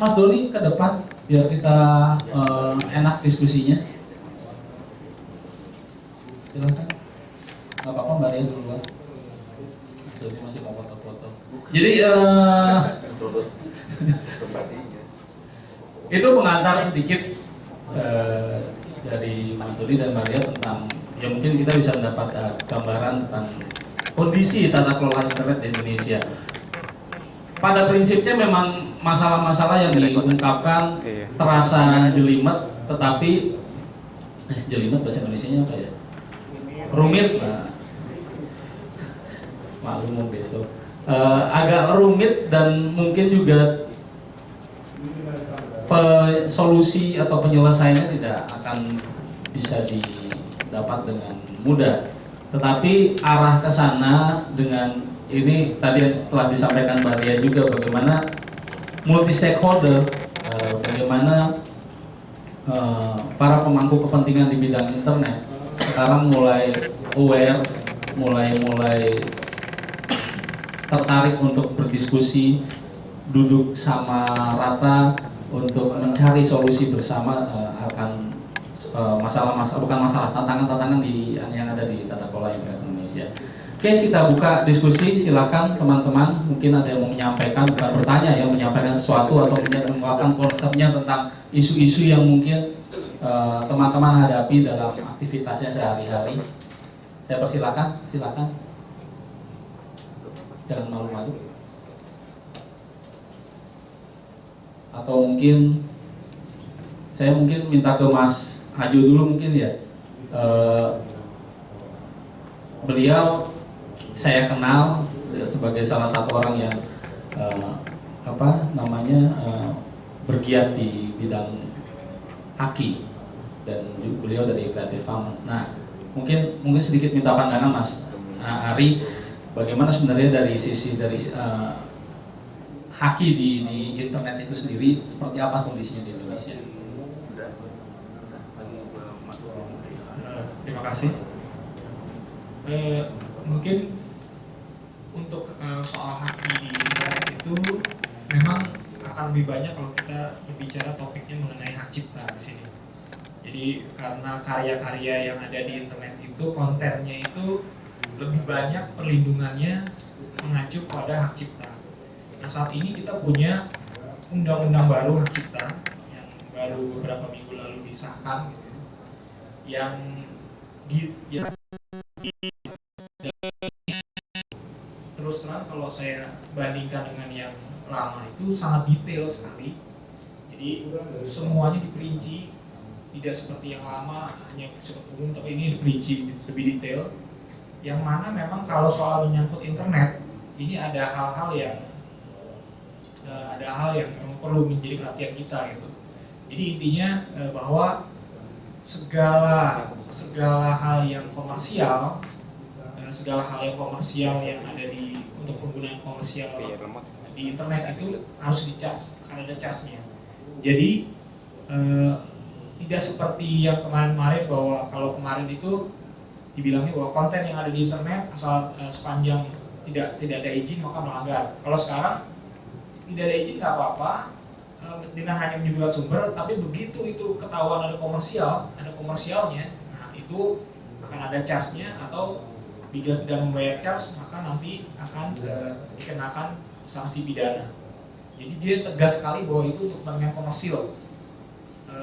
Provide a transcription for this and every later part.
Mas Doni ke depan biar kita enak diskusinya. Silakan. Nggak apa-apa, Mbak Ria duluan. Mas Doni masih mau foto-foto. Jadi itu pengantar sedikit dari Mas Doni dan Mbak Ria tentang ya mungkin kita bisa mendapat gambaran tentang kondisi tata kelola internet di Indonesia. Pada prinsipnya memang masalah-masalah yang diungkapkan terasa jelimet, tetapi jelimet bahasa Indonesianya apa ya? Rumit. Nah, maklum besok. Agak rumit dan mungkin juga solusi atau penyelesaiannya tidak akan bisa didapat dengan mudah. Tetapi arah ke sana dengan ini tadi yang setelah disampaikan Mbak Ria juga bagaimana multi stakeholder, bagaimana para pemangku kepentingan di bidang internet sekarang mulai aware, mulai tertarik untuk berdiskusi, duduk sama rata untuk mencari solusi bersama akan masalah-masalah, bukan masalah, tantangan-tantangan yang ada di tata kelola internet Indonesia. Oke, kita buka diskusi. Silakan teman-teman, mungkin ada yang mau menyampaikan, bukan bertanya ya, menyampaikan sesuatu atau mengungkapkan konsepnya tentang isu-isu yang mungkin teman-teman hadapi dalam aktivitasnya sehari-hari. Saya persilakan, silakan. Jangan malu-malu. Atau mungkin saya minta ke Mas Hajo dulu mungkin ya. Beliau saya kenal sebagai salah satu orang yang bergiat di bidang haki dan beliau dari Creative Commons. Nah, mungkin sedikit minta pandangan Mas Ari, bagaimana sebenarnya dari sisi haki di internet itu sendiri, seperti apa kondisinya di Indonesia? Terima kasih. Mungkin untuk soal haki di internet itu memang akan lebih banyak kalau kita berbicara topiknya mengenai hak cipta di sini. Jadi karena karya-karya yang ada di internet itu kontennya itu lebih banyak perlindungannya mengacu pada hak cipta. Nah, saat ini kita punya undang-undang baru hak cipta yang baru beberapa minggu lalu disahkan gitu, yang terus terang kalau saya bandingkan dengan yang lama itu sangat detail sekali. Jadi semuanya diperinci, tidak seperti yang lama hanya bersifat umum, tapi ini diperinci lebih detail. Yang mana memang kalau soal menyangkut internet ini ada hal-hal yang memang perlu menjadi perhatian kita gitu. Jadi intinya bahwa segala hal yang komersial, yang ada untuk penggunaan komersial di internet itu harus dicas, akan ada casnya. Jadi tidak seperti yang kemarin bahwa kalau kemarin itu dibilangnya bahwa konten yang ada di internet asal sepanjang tidak ada izin maka melanggar. Kalau sekarang tidak ada izin nggak apa-apa, dengan hanya menyebutkan sumber, tapi begitu itu ketahuan ada komersialnya, nah itu akan ada charge-nya, atau bila tidak membayar charge maka nanti akan dikenakan sanksi pidana. Jadi dia tegas sekali bahwa itu untuk kepentingan komersil.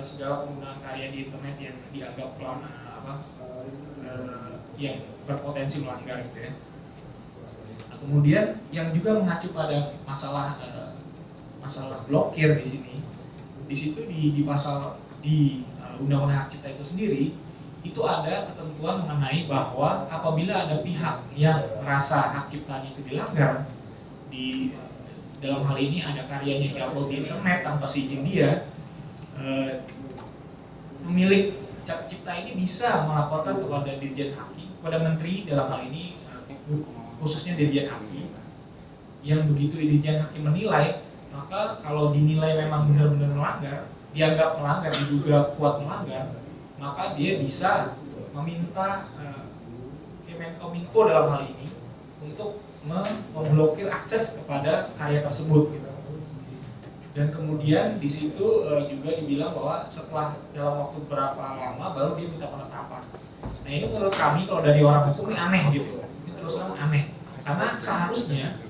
Segala penggunaan karya di internet yang dianggap yang berpotensi melanggar gitu ya. Nah, kemudian yang juga mengacu pada masalah blokir di sini, di situ di pasal di Undang-Undang Hak Cipta itu sendiri itu ada ketentuan mengenai bahwa apabila ada pihak yang merasa hak ciptanya itu dilanggar, di dalam hal ini ada karyanya diupload di internet tanpa seizin dia, pemilik hak cipta ini bisa melaporkan kepada Dirjen Haki, kepada Menteri dalam hal ini khususnya Dirjen Haki, yang begitu Dirjen Haki menilai, maka kalau dinilai memang benar-benar melanggar, dianggap melanggar, diduga kuat melanggar, maka dia bisa meminta Kemenkominfo dalam hal ini untuk memblokir akses kepada karya tersebut gitu. Dan kemudian di situ juga dibilang bahwa setelah dalam waktu berapa lama baru dia minta penetapan. Nah ini menurut kami kalau dari orang hukum ini aneh gitu, ini terus terang aneh. Karena seharusnya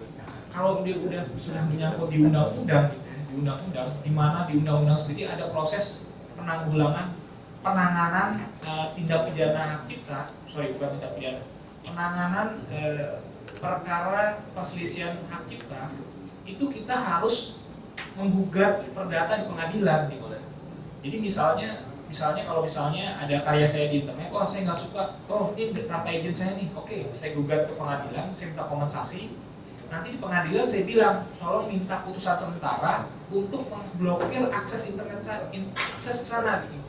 kalau dia sudah menyangkut di undang-undang, gitu ya, di undang-undang, di mana di undang-undang sendiri ada proses penanganan tindak pidana hak cipta, bukan tindak pidana, penanganan perkara perselisihan hak cipta, itu kita harus menggugat perdata di pengadilan gitu. Jadi misalnya kalau ada karya saya di internet, oh saya nggak suka, oh ini tanpa izin saya nih, oke, saya gugat ke pengadilan, saya minta kompensasi. Nanti di pengadilan saya bilang, tolong minta putusan sementara untuk memblokir akses internet saya, akses ke sana gitu.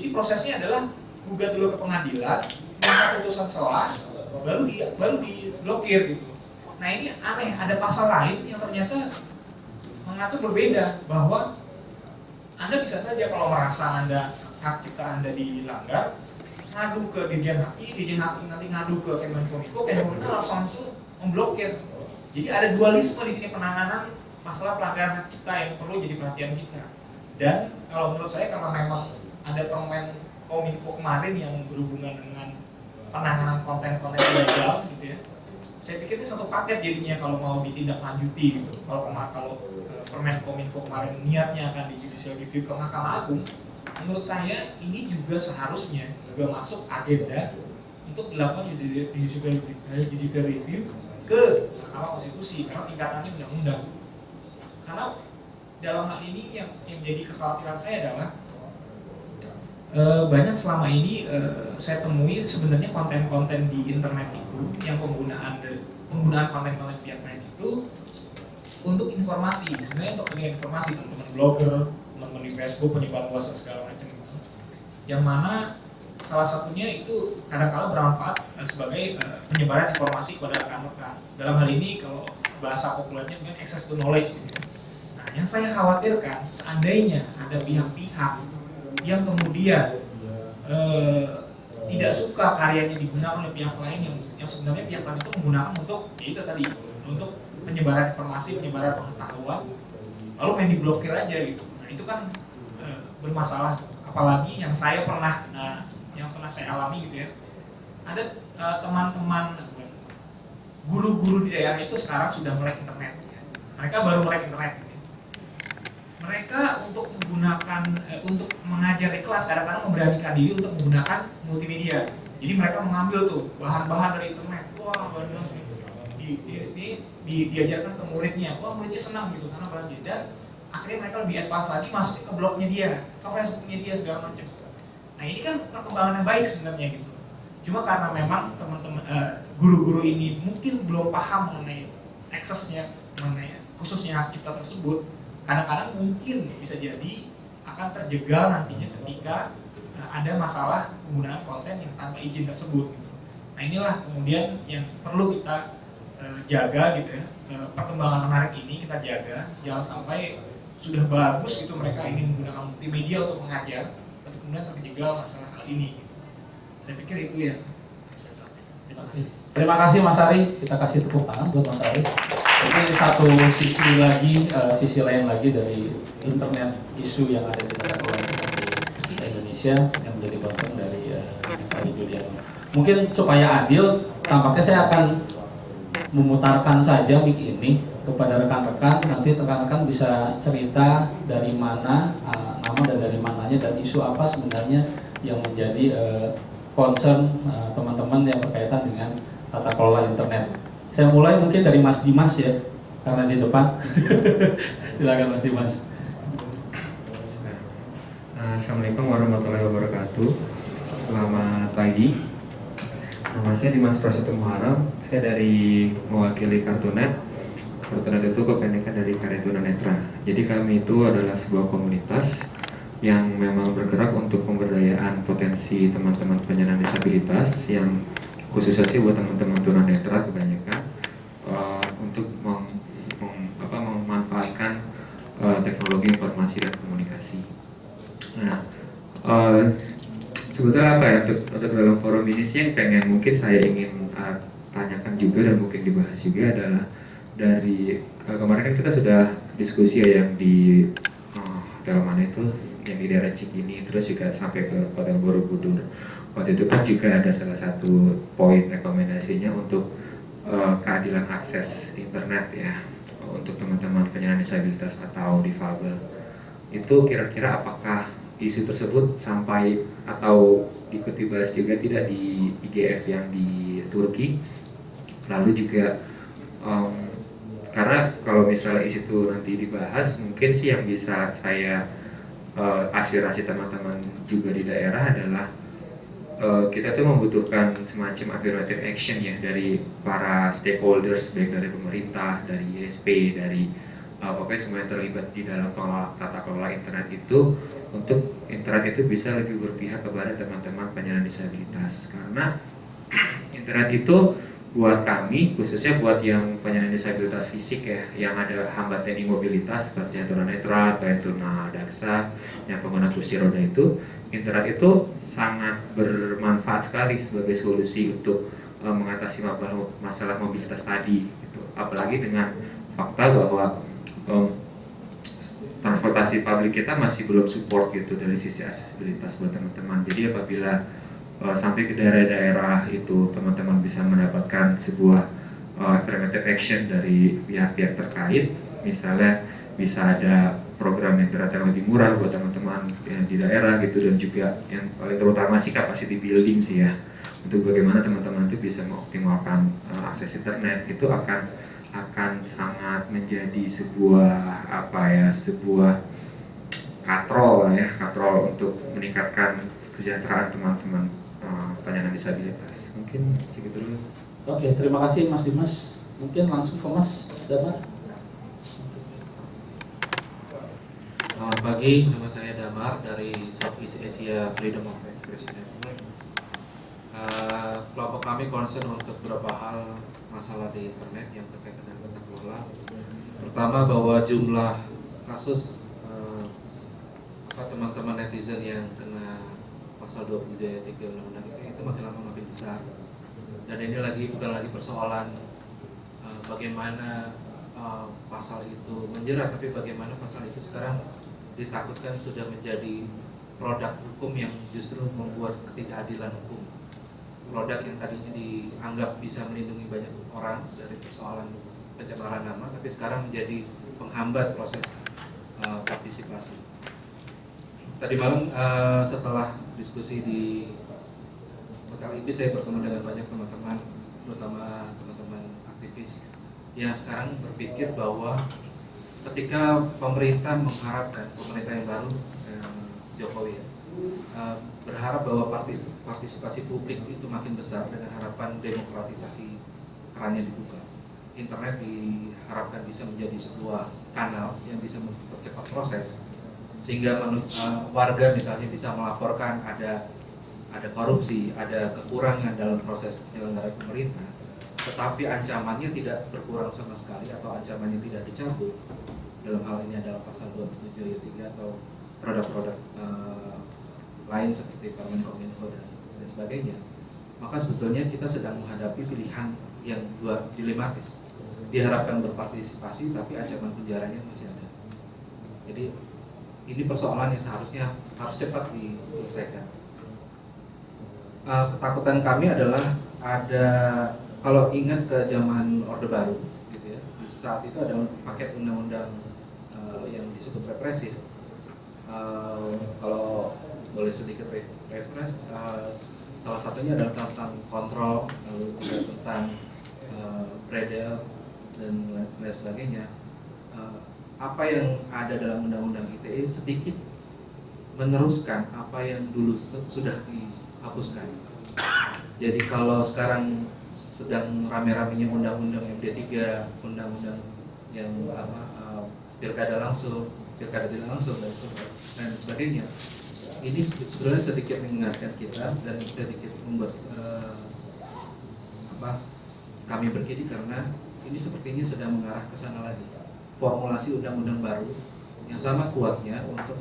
Jadi prosesnya adalah gugat dulu ke pengadilan, minta putusan selah, baru diblokir gitu. Nah ini aneh, ada pasal lain yang ternyata mengatur berbeda, bahwa Anda bisa saja kalau merasa hak cipta Anda dilanggar, ngadu ke Dirjen HI nanti ngadu ke Kemenkominfo harus langsung memblokir. Jadi ada dualisme di sini penanganan masalah pelanggaran hak cipta yang perlu jadi perhatian kita. Dan kalau menurut saya karena memang ada permen Kominfo kemarin yang berhubungan dengan penanganan konten-konten ilegal gitu ya. Saya pikir ini satu paket jadinya kalau mau ditindaklanjuti gitu. Kalau permen Kominfo kemarin niatnya akan di judicial review ke Mahkamah Agung, menurut saya ini juga seharusnya juga masuk agenda untuk dilakukan judicial review ke Mahkamah Konstitusi karena tingkatannya undang-undang. Karena dalam hal ini yang jadi kekhawatiran saya adalah banyak selama ini saya temui sebenarnya konten-konten di internet itu yang penggunaan konten-konten pihak lain itu untuk informasi, sebenarnya untuk informasi teman-teman blogger, teman-teman di Facebook, penyebar luas segala macam gitu. Yang mana salah satunya itu kadang-kala bermanfaat sebagai penyebaran informasi kepada rekan-rekan. Dalam hal ini kalau bahasa populernya mungkin access to knowledge gitu. Nah, yang saya khawatirkan seandainya ada pihak-pihak yang kemudian tidak suka karyanya digunakan oleh pihak lain yang sebenarnya pihak lain itu menggunakan untuk itu tadi, untuk penyebaran informasi, penyebaran pengetahuan, lalu main diblokir aja gitu. Nah itu kan bermasalah. Apalagi yang pernah saya alami gitu ya. Ada teman-teman guru-guru di daerah itu sekarang sudah melek internet. Mereka baru melek internet. Mereka untuk untuk mengajar di kelas kadang-kadang memberanikan diri untuk menggunakan multimedia. Jadi mereka mengambil tuh bahan-bahan dari internet. Wah, diajarkan ke muridnya. Wah, muridnya senang gitu karena belajar. Dan akhirnya mereka lebih advance lagi masuk ke blognya dia, ke Facebooknya dia segala macam. Nah ini kan perkembangan yang baik sebenarnya gitu. Cuma karena memang teman-teman guru-guru ini mungkin belum paham mengenai aksesnya, mengenai khususnya hak cipta tersebut. Kadang-kadang mungkin bisa jadi akan terjegal nantinya ketika ada masalah penggunaan konten yang tanpa izin tersebut. Gitu. Nah inilah kemudian yang perlu kita jaga gitu ya. Perkembangan menarik ini kita jaga, jangan sampai sudah bagus gitu mereka ingin menggunakan multimedia untuk mengajar, tapi kemudian terjegal masalah hal ini. Gitu. Saya pikir itu ya. Terima kasih. Terima kasih Mas Ari, kita kasih tepuk tangan buat Mas Ari. Ini satu sisi lain lagi dari internet isu yang ada di tata kelola di Indonesia yang menjadi concern dari Mas Ari Julian. Mungkin supaya adil, tampaknya saya akan memutarkan saja mic ini kepada rekan-rekan. Nanti rekan-rekan bisa cerita dari mana nama dan dari mananya dan isu apa sebenarnya yang menjadi concern teman-teman yang berkaitan dengan tata kelola internet. Saya mulai mungkin dari Mas Dimas ya, karena di depan. Silakan Mas Dimas. Assalamualaikum warahmatullahi wabarakatuh. Selamat pagi. Nama saya Dimas Prasetyo Muharam. Saya dari mewakili Kartunet. Kartunet itu kependekan dari Karya Tunanetra. Jadi kami itu adalah sebuah komunitas yang memang bergerak untuk pemberdayaan potensi teman-teman penyandang disabilitas yang khususnya sih buat teman-teman tunanetra kebanyakan untuk memanfaatkan teknologi informasi dan komunikasi. Nah, sebetulnya apa ya untuk dalam forum ini sih yang mungkin saya ingin tanyakan juga dan mungkin dibahas juga adalah dari kemarin kan kita sudah diskusi ya yang di dalam mana itu yang di daerah Cikini, terus juga sampai ke Kota Borobudur. Waktu itu kan juga ada salah satu poin rekomendasinya untuk keadilan akses internet ya untuk teman-teman penyandang disabilitas atau difabel. Itu kira-kira apakah isu tersebut sampai atau ikut dibahas juga tidak di IGF yang di Turki? Lalu juga karena kalau misalnya isu itu nanti dibahas, mungkin sih yang bisa saya aspirasi teman-teman juga di daerah adalah kita tuh membutuhkan semacam affirmative action ya dari para stakeholders, baik dari pemerintah, dari ISP, dari pokoknya semua yang terlibat di dalam tata kelola internet itu, untuk internet itu bisa lebih berpihak kepada teman-teman penyandang disabilitas. Karena internet itu buat kami, khususnya buat yang penyandang disabilitas fisik ya, yang ada hambatan di mobilitas seperti yang tunanetra atau yang tunadaksa, yang pengguna kursi roda itu, internet itu sangat bermanfaat sekali sebagai solusi untuk mengatasi masalah mobilitas tadi gitu. Apalagi dengan fakta bahwa transportasi publik kita masih belum support gitu dari sisi aksesibilitas buat teman-teman. Jadi apabila sampai ke daerah-daerah itu teman-teman bisa mendapatkan sebuah affirmative action dari pihak-pihak terkait, misalnya bisa ada program internet yang lebih murah buat teman-teman yang di daerah gitu, dan juga yang paling terutama sih capacity building sih ya, untuk bagaimana teman-teman itu bisa mengoptimalkan akses internet. Itu akan sangat menjadi sebuah sebuah katrol untuk meningkatkan kesejahteraan teman-teman penyandang disabilitas. Mungkin segitu dulu. Oke, terima kasih Mas Dimas. Mungkin langsung ke Mas Damar. Selamat pagi, nama saya Damar dari Southeast Asia Freedom of Expression Network. Kelompok kami concern untuk beberapa hal masalah di internet yang terkait dengan tata kelola. Pertama, bahwa jumlah kasus teman-teman netizen yang kena pasal 27 ayat 3 undang-undang itu makin lama makin besar. Dan ini bukan lagi persoalan bagaimana pasal itu menjerat, tapi bagaimana pasal itu sekarang ditakutkan sudah menjadi produk hukum yang justru membuat ketidakadilan hukum. Produk yang tadinya dianggap bisa melindungi banyak orang dari persoalan pencemaran nama, tapi sekarang menjadi penghambat proses partisipasi. Tadi malam setelah diskusi di Hotel Ibis, saya bertemu dengan banyak teman-teman, terutama teman-teman aktivis yang sekarang berpikir bahwa ketika pemerintah mengharapkan, pemerintah yang baru Jokowi ya, berharap bahwa partisipasi publik itu makin besar dengan harapan demokratisasi kerannya dibuka. Internet diharapkan bisa menjadi sebuah kanal yang bisa mempercepat proses, sehingga warga misalnya bisa melaporkan ada korupsi, ada kekurangan dalam proses penyelenggaraan pemerintah, tetapi ancamannya tidak berkurang sama sekali atau ancamannya tidak dicabut. Dalam hal ini adalah pasal 27 ayat 3 atau produk-produk lain seperti Kominfo dan sebagainya. Maka sebetulnya kita sedang menghadapi pilihan yang dua dilematis. Diharapkan berpartisipasi tapi ancaman penjaranya masih ada. Jadi ini persoalan yang seharusnya harus cepat diselesaikan. Ketakutan kami adalah ada, kalau ingat ke zaman Orde Baru gitu ya, di saat itu ada paket undang-undang yang disebut represif. Kalau boleh sedikit refresh, salah satunya adalah tentang kontrol, lalu juga tentang beredar dan lain sebagainya. Apa yang ada dalam undang-undang ITE sedikit meneruskan apa yang dulu sudah dihapuskan. Jadi kalau sekarang sedang rame-ramenya undang-undang MD3, undang-undang yang pilkada langsung, pilkada tidak langsung dan sebagainya. Ini sebenarnya sedikit mengingatkan kita dan sedikit membuat kami bergidik, karena ini sepertinya sedang mengarah ke sana lagi. Formulasi undang-undang baru yang sama kuatnya untuk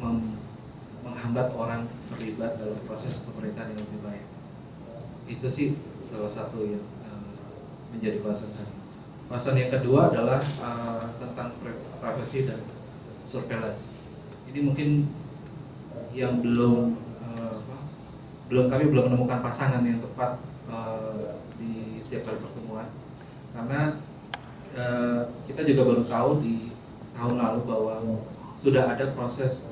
menghambat orang terlibat dalam proses pemerintahan yang lebih baik. Itu sih salah satu yang menjadi concern kami. Concern yang kedua adalah tentang privacy dan surveillance. Ini mungkin yang kami belum menemukan pasangan yang tepat di setiap kali pertemuan, karena kita juga baru tahu di tahun lalu bahwa sudah ada proses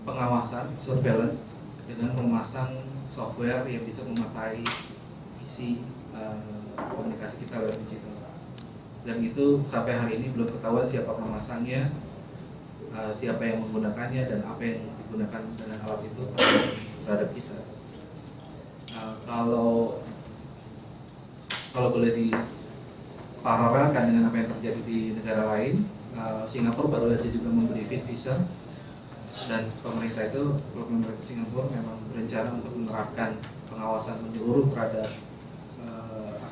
pengawasan surveillance dengan memasang software yang bisa memakai isi komunikasi kita lewat digital, dan itu sampai hari ini belum ketahuan siapa pemasangnya, siapa yang menggunakannya, dan apa yang digunakan dengan alat itu terhadap kita. Kalau boleh diparalelkan dengan apa yang terjadi di negara lain, Singapura baru saja juga memberi fit visa, dan pemerintah Singapura memang berencana untuk menerapkan pengawasan menyeluruh terhadap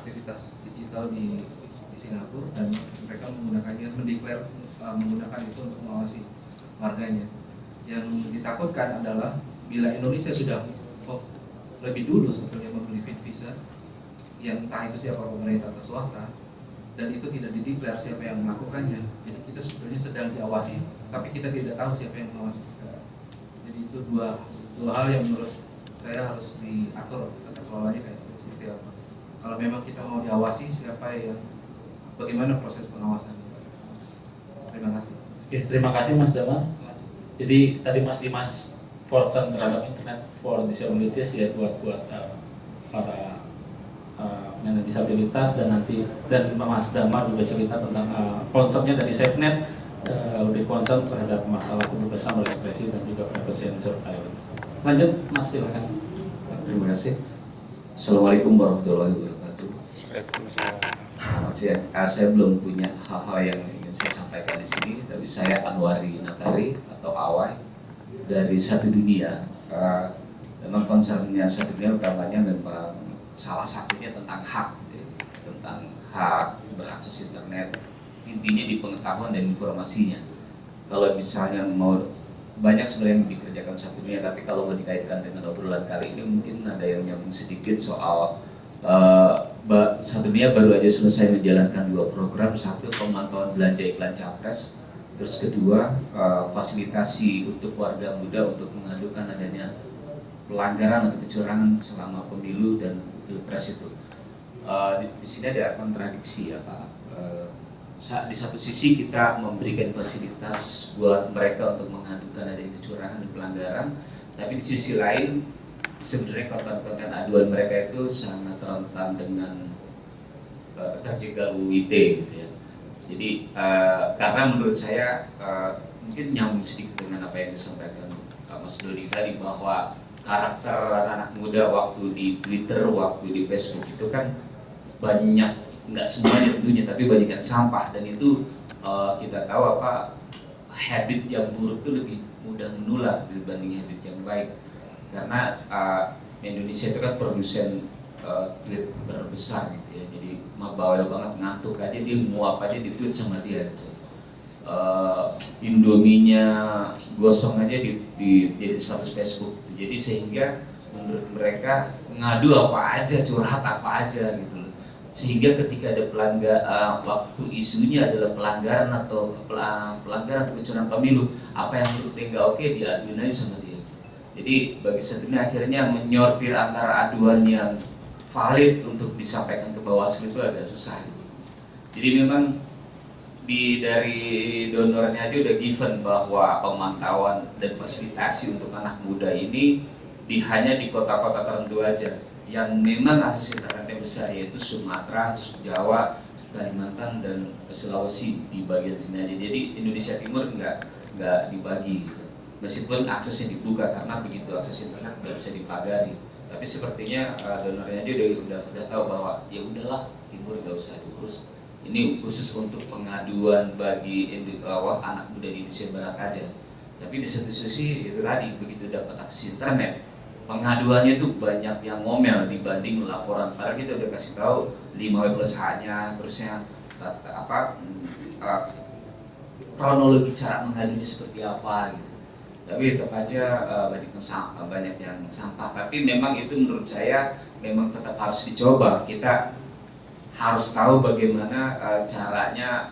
aktivitas digital di Singapura, dan mereka menggunakan itu untuk mengawasi warganya. Yang ditakutkan adalah bila Indonesia sudah lebih dulu sebetulnya membeli fit visa, yang entah itu siapa, pemerintah atau swasta, dan itu tidak dideklar siapa yang melakukannya, jadi kita sebetulnya sedang diawasi, tapi kita tidak tahu siapa yang mengawasi kita. Jadi itu dua hal yang menurut saya harus diatur tata kelolanya kayak seperti apa. Kalau memang kita mau diawasi, bagaimana proses pengawasan? Terima kasih. Oke, terima kasih Mas Damar. Jadi tadi Mas Dimas concern terhadap Internet for Disabilities ya buat para penyandang disabilitas, dan Mas Damar juga cerita tentang konsepnya dari SafeNet, lebih concern terhadap masalah kebebasan berekspresi dan juga privacy and surveillance. Lanjut Mas, silakan. Terima kasih. Assalamualaikum warahmatullahi wabarakatuh. Saya belum punya hal-hal yang ingin saya sampaikan di sini, tapi saya Anwari Natari atau Awai dari Satu Dunia. Memang concernnya Satu Dunia utamanya memang salah satunya tentang hak berakses internet, intinya di pengetahuan dan informasinya. Kalau misalnya mau banyak sebenarnya yang dikerjakan Satu Dunia, tapi kalau mau dikaitkan dengan obrolan kali ini mungkin ada yang nyambung sedikit soal Satu Dunia baru aja selesai menjalankan 2 program, satu pemantauan belanja iklan capres, terus kedua fasilitasi untuk warga muda untuk mengadukan adanya pelanggaran atau kecurangan selama pemilu dan pilpres itu. Di sini ada kontradiksi ya Pak. Di satu sisi kita memberikan fasilitas buat mereka untuk mengadukan adanya kecurangan dan pelanggaran, tapi di sisi lain sebenarnya konten-konten aduan mereka itu sangat rentan dengan terjegal UID gitu ya. Jadi karena menurut saya mungkin nyambung sedikit dengan apa yang disampaikan Mas Dodi tadi, bahwa karakter anak muda waktu di Twitter, waktu di Facebook itu kan banyak, nggak semuanya tentunya, tapi banyak yang sampah, dan itu kita tahu habit yang buruk itu lebih mudah menular dibanding habit yang baik. Karena Indonesia itu kan produsen tweet terbesar gitu ya, jadi bawel banget, ngantuk aja dia nguap aja di tweet sama dia gitu. Indominya gosong aja di status Facebook gitu. Jadi sehingga menurut mereka ngadu apa aja, curhat apa aja gitu loh. Sehingga ketika ada waktu isunya adalah pelanggaran atau kecurangan pemilu, apa yang menurut dia nggak oke diaduin aja sama dia. Jadi bagi Satu Dunia akhirnya menyortir antara aduan yang valid untuk disampaikan ke Bawaslu itu agak susah. Jadi memang dari donornya aja udah given bahwa pemantauan dan fasilitasi untuk anak muda ini hanya di kota-kota tertentu aja yang memang akses internetnya besar, yaitu Sumatera, Jawa, Kalimantan, dan Sulawesi di bagian sini aja. Jadi Indonesia Timur nggak dibagi gitu. Meskipun aksesnya dibuka, karena begitu akses internet nggak bisa dipagari. Tapi sepertinya donornya aja udah tahu bahwa ya udahlah, Timur nggak usah diurus. Ini khusus untuk pengaduan bagi anak muda di Indonesia Barat aja. Tapi di satu sisi itu tadi, begitu dapat akses internet, pengaduannya itu banyak yang ngomel dibanding laporan. Padahal kita udah kasih tahu 5W+H-nya, terusnya kronologi cara mengadunya seperti apa gitu. Tapi tetap aja banyak yang sampah. Tapi memang itu menurut saya memang tetap harus dicoba. Kita harus tahu bagaimana caranya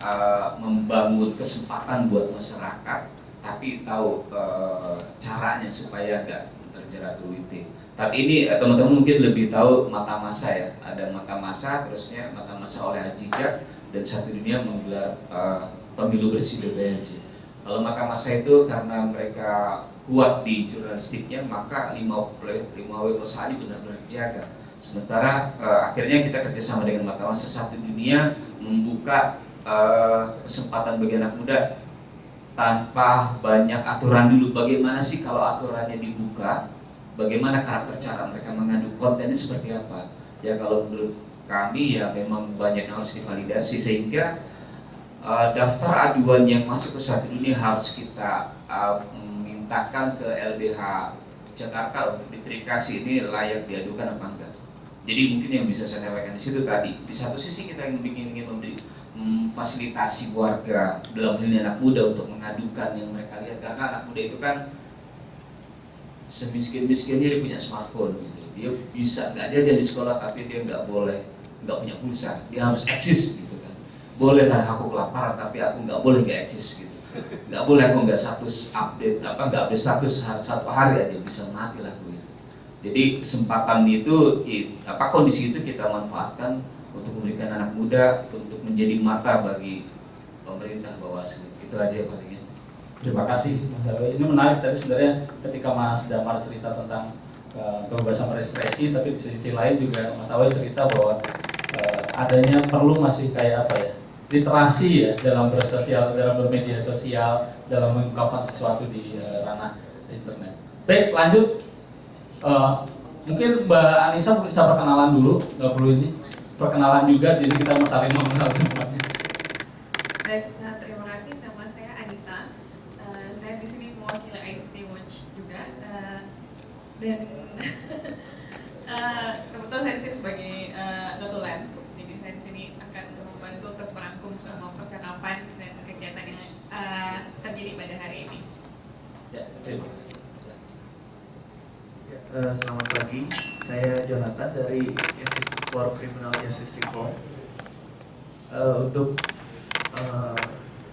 membangun kesempatan buat masyarakat, tapi tahu caranya supaya nggak terjerat UIT. Tapi ini teman-teman mungkin lebih tahu mata masa ya, ada mata masa, terusnya mata masa oleh Hajijak dan Satu Dunia menggelar pemilu bersih BPNJ. Kalau mata masa itu karena mereka kuat di jurnalistiknya, maka 5W perusahaan benar-benar dijaga. Sementara akhirnya kita kerjasama dengan mata masa Satu Dunia membuka kesempatan bagi anak muda tanpa banyak aturan dulu. Bagaimana sih kalau aturannya dibuka? Bagaimana karakter cara mereka mengadu kontennya seperti apa? Ya kalau menurut kami ya memang banyak yang harus divalidasi, sehingga daftar aduan yang masuk ke Satu Dunia harus kita mintakan ke LBH Jakarta untuk diverifikasi ini layak diadukan apa enggak. Jadi mungkin yang bisa saya sampaikan di situ tadi, di satu sisi kita ingin memberi memfasilitasi warga dalam hal ini anak muda untuk mengadukan yang mereka lihat, karena anak muda itu kan semiskin-miskinnya dia punya smartphone gitu. Dia bisa nggak jajan di sekolah tapi dia nggak punya pulsa, dia harus eksis gitu kan. Bolehlah aku kelaparan tapi aku nggak boleh nggak eksis gitu. Nggak boleh aku nggak status update nggak update status satu hari aja bisa mati lah gitu. Jadi kesempatan itu kondisi itu kita manfaatkan untuk memberikan anak muda untuk menjadi mata bagi pemerintah Bawaslu. Itu aja palingnya. Terima kasih Mas Awi. Ini menarik tadi sebenarnya ketika Mas Damar cerita tentang kebebasan berekspresi, tapi di sisi lain juga Mas Awi cerita bahwa adanya perlu masih kayak apa ya, literasi ya dalam bersosial, dalam bermedia sosial, dalam mengungkapkan sesuatu di ranah internet. Baik, lanjut. Mungkin Mbak Anissa bisa perkenalan dulu, nggak perlu ini perkenalan juga, jadi kita saling mengenal semuanya. Baik, terima kasih. Nama saya Anissa. Saya di sini mewakili ICT Watch juga, dan kebetulan saya di sini sebagai notulen. Jadi saya di sini akan membantu untuk merangkum semua percakapan dan kegiatan yang terjadi pada hari ini. Ya, terima kasih. Selamat pagi, saya Jonathan dari Institute for Criminal Justice Reform. Untuk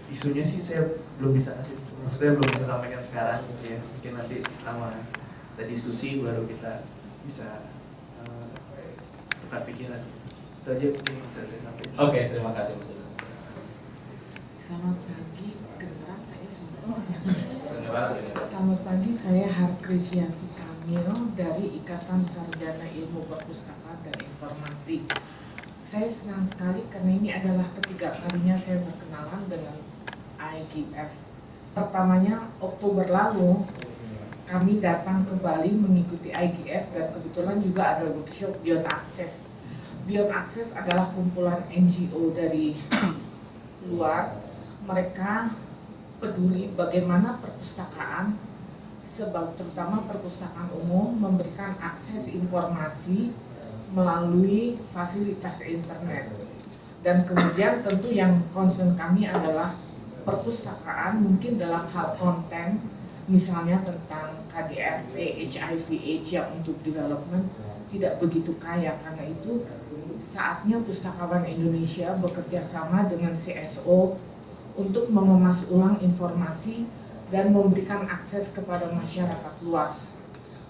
isunya sih saya belum bisa kasih, maksudnya belum bisa sampaikan sekarang ya. Mungkin nanti setelah kita diskusi baru kita bisa tukar pikiran. Itu aja mungkin yang bisa saya sampaikan. Oke, terima kasih Mas. Selamat pagi, kedengeran saya sudah. Terima kasih. Selamat pagi, saya Harkrisyanti Kamil dari Ikatan Sarjana Ilmu Perpustakaan dan Informasi. Saya senang sekali karena ini adalah ketiga kalinya saya berkenalan dengan IGF. Pertamanya Oktober lalu kami datang ke Bali mengikuti IGF dan kebetulan juga ada workshop Beyond Access. Beyond Access adalah kumpulan NGO dari luar. Mereka peduli bagaimana perpustakaan, terutama perpustakaan umum, memberikan akses informasi melalui fasilitas internet. Dan kemudian tentu yang concern kami adalah perpustakaan mungkin dalam hal konten, misalnya tentang KDRT, HIV/AIDS yang untuk development tidak begitu kaya. Karena itu saatnya Pustakawan Indonesia bekerja sama dengan CSO untuk mengemas ulang informasi dan memberikan akses kepada masyarakat luas.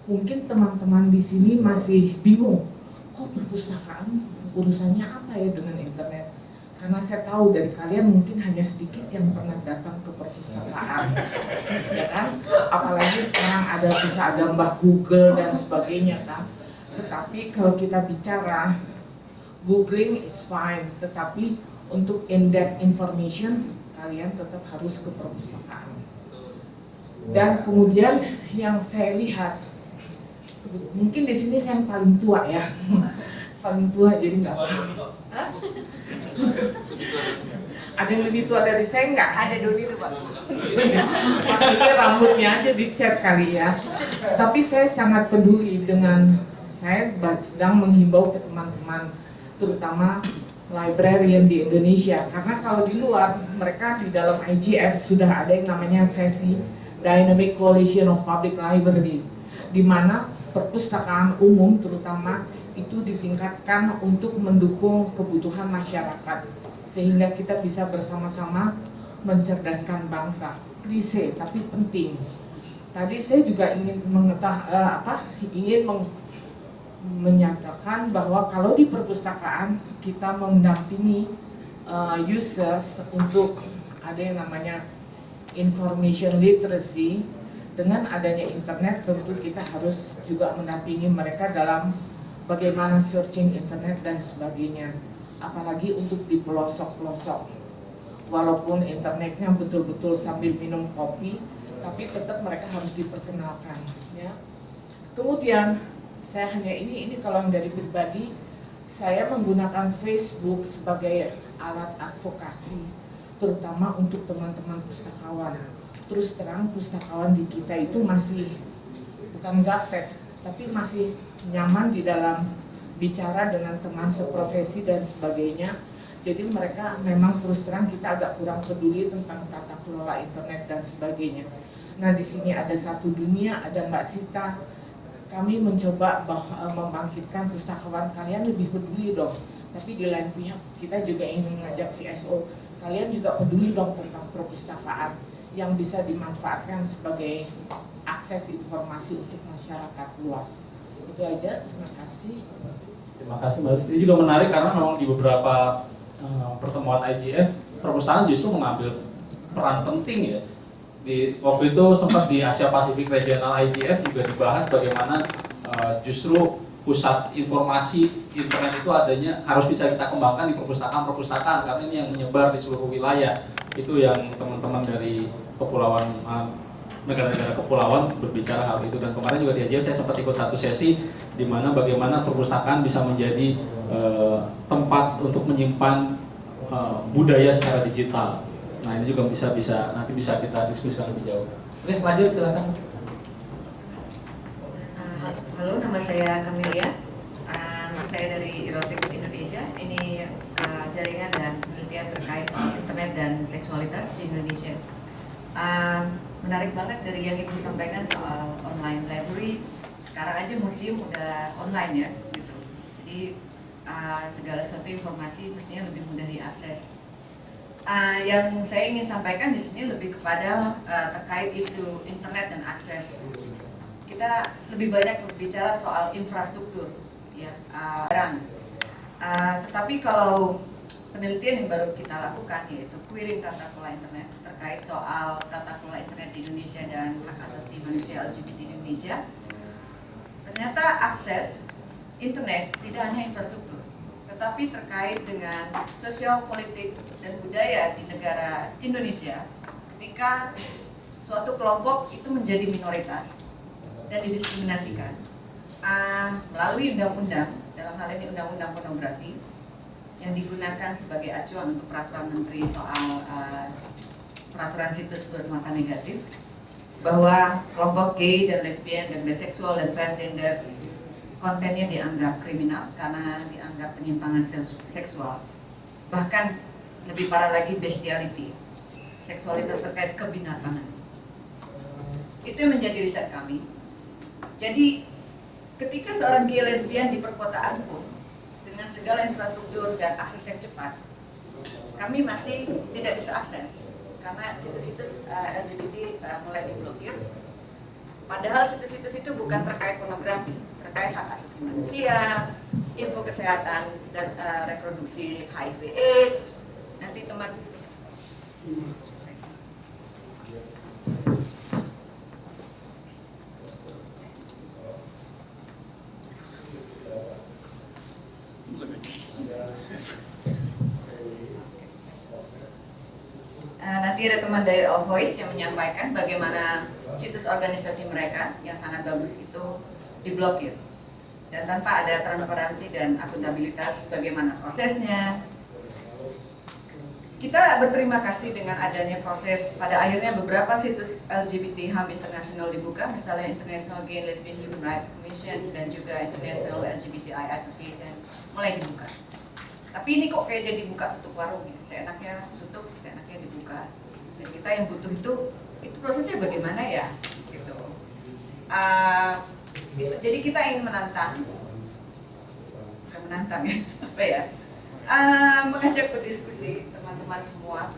Mungkin teman-teman di sini masih bingung, kok perpustakaan urusannya apa ya dengan internet? Karena saya tahu dari kalian mungkin hanya sedikit yang pernah datang ke perpustakaan, ya kan? Apalagi sekarang bisa ada Mbah Google dan sebagainya kan. Tetapi kalau kita bicara googling is fine, tetapi untuk in-depth information kalian tetap harus ke perpustakaan. Dan kemudian yang saya lihat, mungkin di sini saya yang paling tua ya, paling tua jadi nggak. Ada yang lebih tua dari saya nggak? Ada Doni itu Pak. Maksudnya rambutnya aja dicat kali ya. Tapi saya sangat peduli dengan, saya sedang menghimbau ke teman-teman, terutama librarian di Indonesia, karena kalau di luar mereka di dalam IGF sudah ada yang namanya sesi Dynamic Coalition of Public Libraries, di mana perpustakaan umum terutama itu ditingkatkan untuk mendukung kebutuhan masyarakat sehingga kita bisa bersama-sama mencerdaskan bangsa. Klise tapi penting. Tadi saya juga ingin menyatakan bahwa kalau di perpustakaan kita mendampingi users untuk ada yang namanya information literacy. Dengan adanya internet tentu kita harus juga mendampingi mereka dalam bagaimana searching internet dan sebagainya, apalagi untuk di pelosok-pelosok. Walaupun internetnya betul-betul sambil minum kopi, tapi tetap mereka harus diperkenalkan, ya. Kemudian saya hanya ini kalau yang dari pribadi, saya menggunakan Facebook sebagai alat advokasi, terutama untuk teman-teman pustakawan. Terus terang pustakawan di kita itu masih bukan gaptek, tapi masih nyaman di dalam bicara dengan teman seprofesi dan sebagainya. Jadi mereka memang terus terang kita agak kurang peduli tentang tata kelola internet dan sebagainya. Nah di sini ada Satu Dunia, ada Mbak Sita. Kami mencoba membangkitkan pustakawan, kalian lebih peduli dong. Tapi di lain pihak kita juga ingin mengajak CSO, kalian juga peduli dong tentang perpustakaan yang bisa dimanfaatkan sebagai akses informasi untuk masyarakat luas. Itu aja, terima kasih. Terima kasih Mbak. Ini juga menarik karena memang di beberapa pertemuan IGF perpustakaan justru mengambil peran penting ya. Di waktu itu sempat di Asia Pasifik Regional IGF juga dibahas bagaimana justru pusat informasi internet itu adanya harus bisa kita kembangkan di perpustakaan karena ini yang menyebar di seluruh wilayah. Itu yang teman-teman dari kepulauan negara-negara kepulauan berbicara hal itu, dan kemarin juga di IGF saya sempat ikut satu sesi di mana bagaimana perpustakaan bisa menjadi tempat untuk menyimpan budaya secara digital. Nah ini juga nanti bisa kita diskusikan lebih jauh. Oke, lanjut silakan. Halo, nama saya Camelia. Saya dari Erotics Indonesia. Ini jaringan dan penelitian terkait soal internet dan seksualitas di Indonesia. Menarik banget dari yang Ibu sampaikan soal online library. Sekarang aja museum udah online ya, gitu. Jadi segala sesuatu informasi mestinya lebih mudah diakses. Yang saya ingin sampaikan di sini lebih kepada terkait isu internet dan akses. Kita lebih banyak berbicara soal infrastruktur, ya, barang. Tetapi kalau penelitian yang baru kita lakukan yaitu querying tata kelola internet terkait soal tata kelola internet di Indonesia dan hak asasi manusia LGBT di Indonesia, ternyata akses internet tidak hanya infrastruktur, tetapi terkait dengan sosial, politik, dan budaya di negara Indonesia ketika suatu kelompok itu menjadi minoritas dan didiskriminasikan melalui undang-undang, dalam hal ini undang-undang pornografi yang digunakan sebagai acuan untuk peraturan menteri soal peraturan situs bermuatan negatif, bahwa kelompok gay dan lesbian dan biseksual dan transgender kontennya dianggap kriminal karena dianggap penyimpangan seksual, bahkan lebih parah lagi bestiality, seksualitas terkait kebinatangan. Itu yang menjadi riset kami. Jadi ketika seorang gay lesbian di perkotaan pun dengan segala infrastruktur dan akses yang cepat, kami masih tidak bisa akses karena situs-situs LGBT mulai diblokir. Padahal situs-situs itu bukan terkait pornografi, terkait hak asasi manusia, info kesehatan dan reproduksi HIV/AIDS. Nanti teman nanti ada teman dari All Voice yang menyampaikan bagaimana situs organisasi mereka yang sangat bagus itu diblokir dan tanpa ada transparansi dan akuntabilitas bagaimana prosesnya. Kita berterima kasih dengan adanya proses, pada akhirnya beberapa situs LGBT HAM internasional dibuka, misalnya International Gay and Lesbian Human Rights Commission dan juga International LGBTI Association mulai dibuka. Tapi ini kok kayak jadi buka tutup warung ya, seenaknya tutup, seenaknya dibuka. Dan kita yang butuh itu prosesnya bagaimana ya, gitu. Jadi kita ingin menantang menantang ya, apa ya? Mengajak berdiskusi teman-teman semua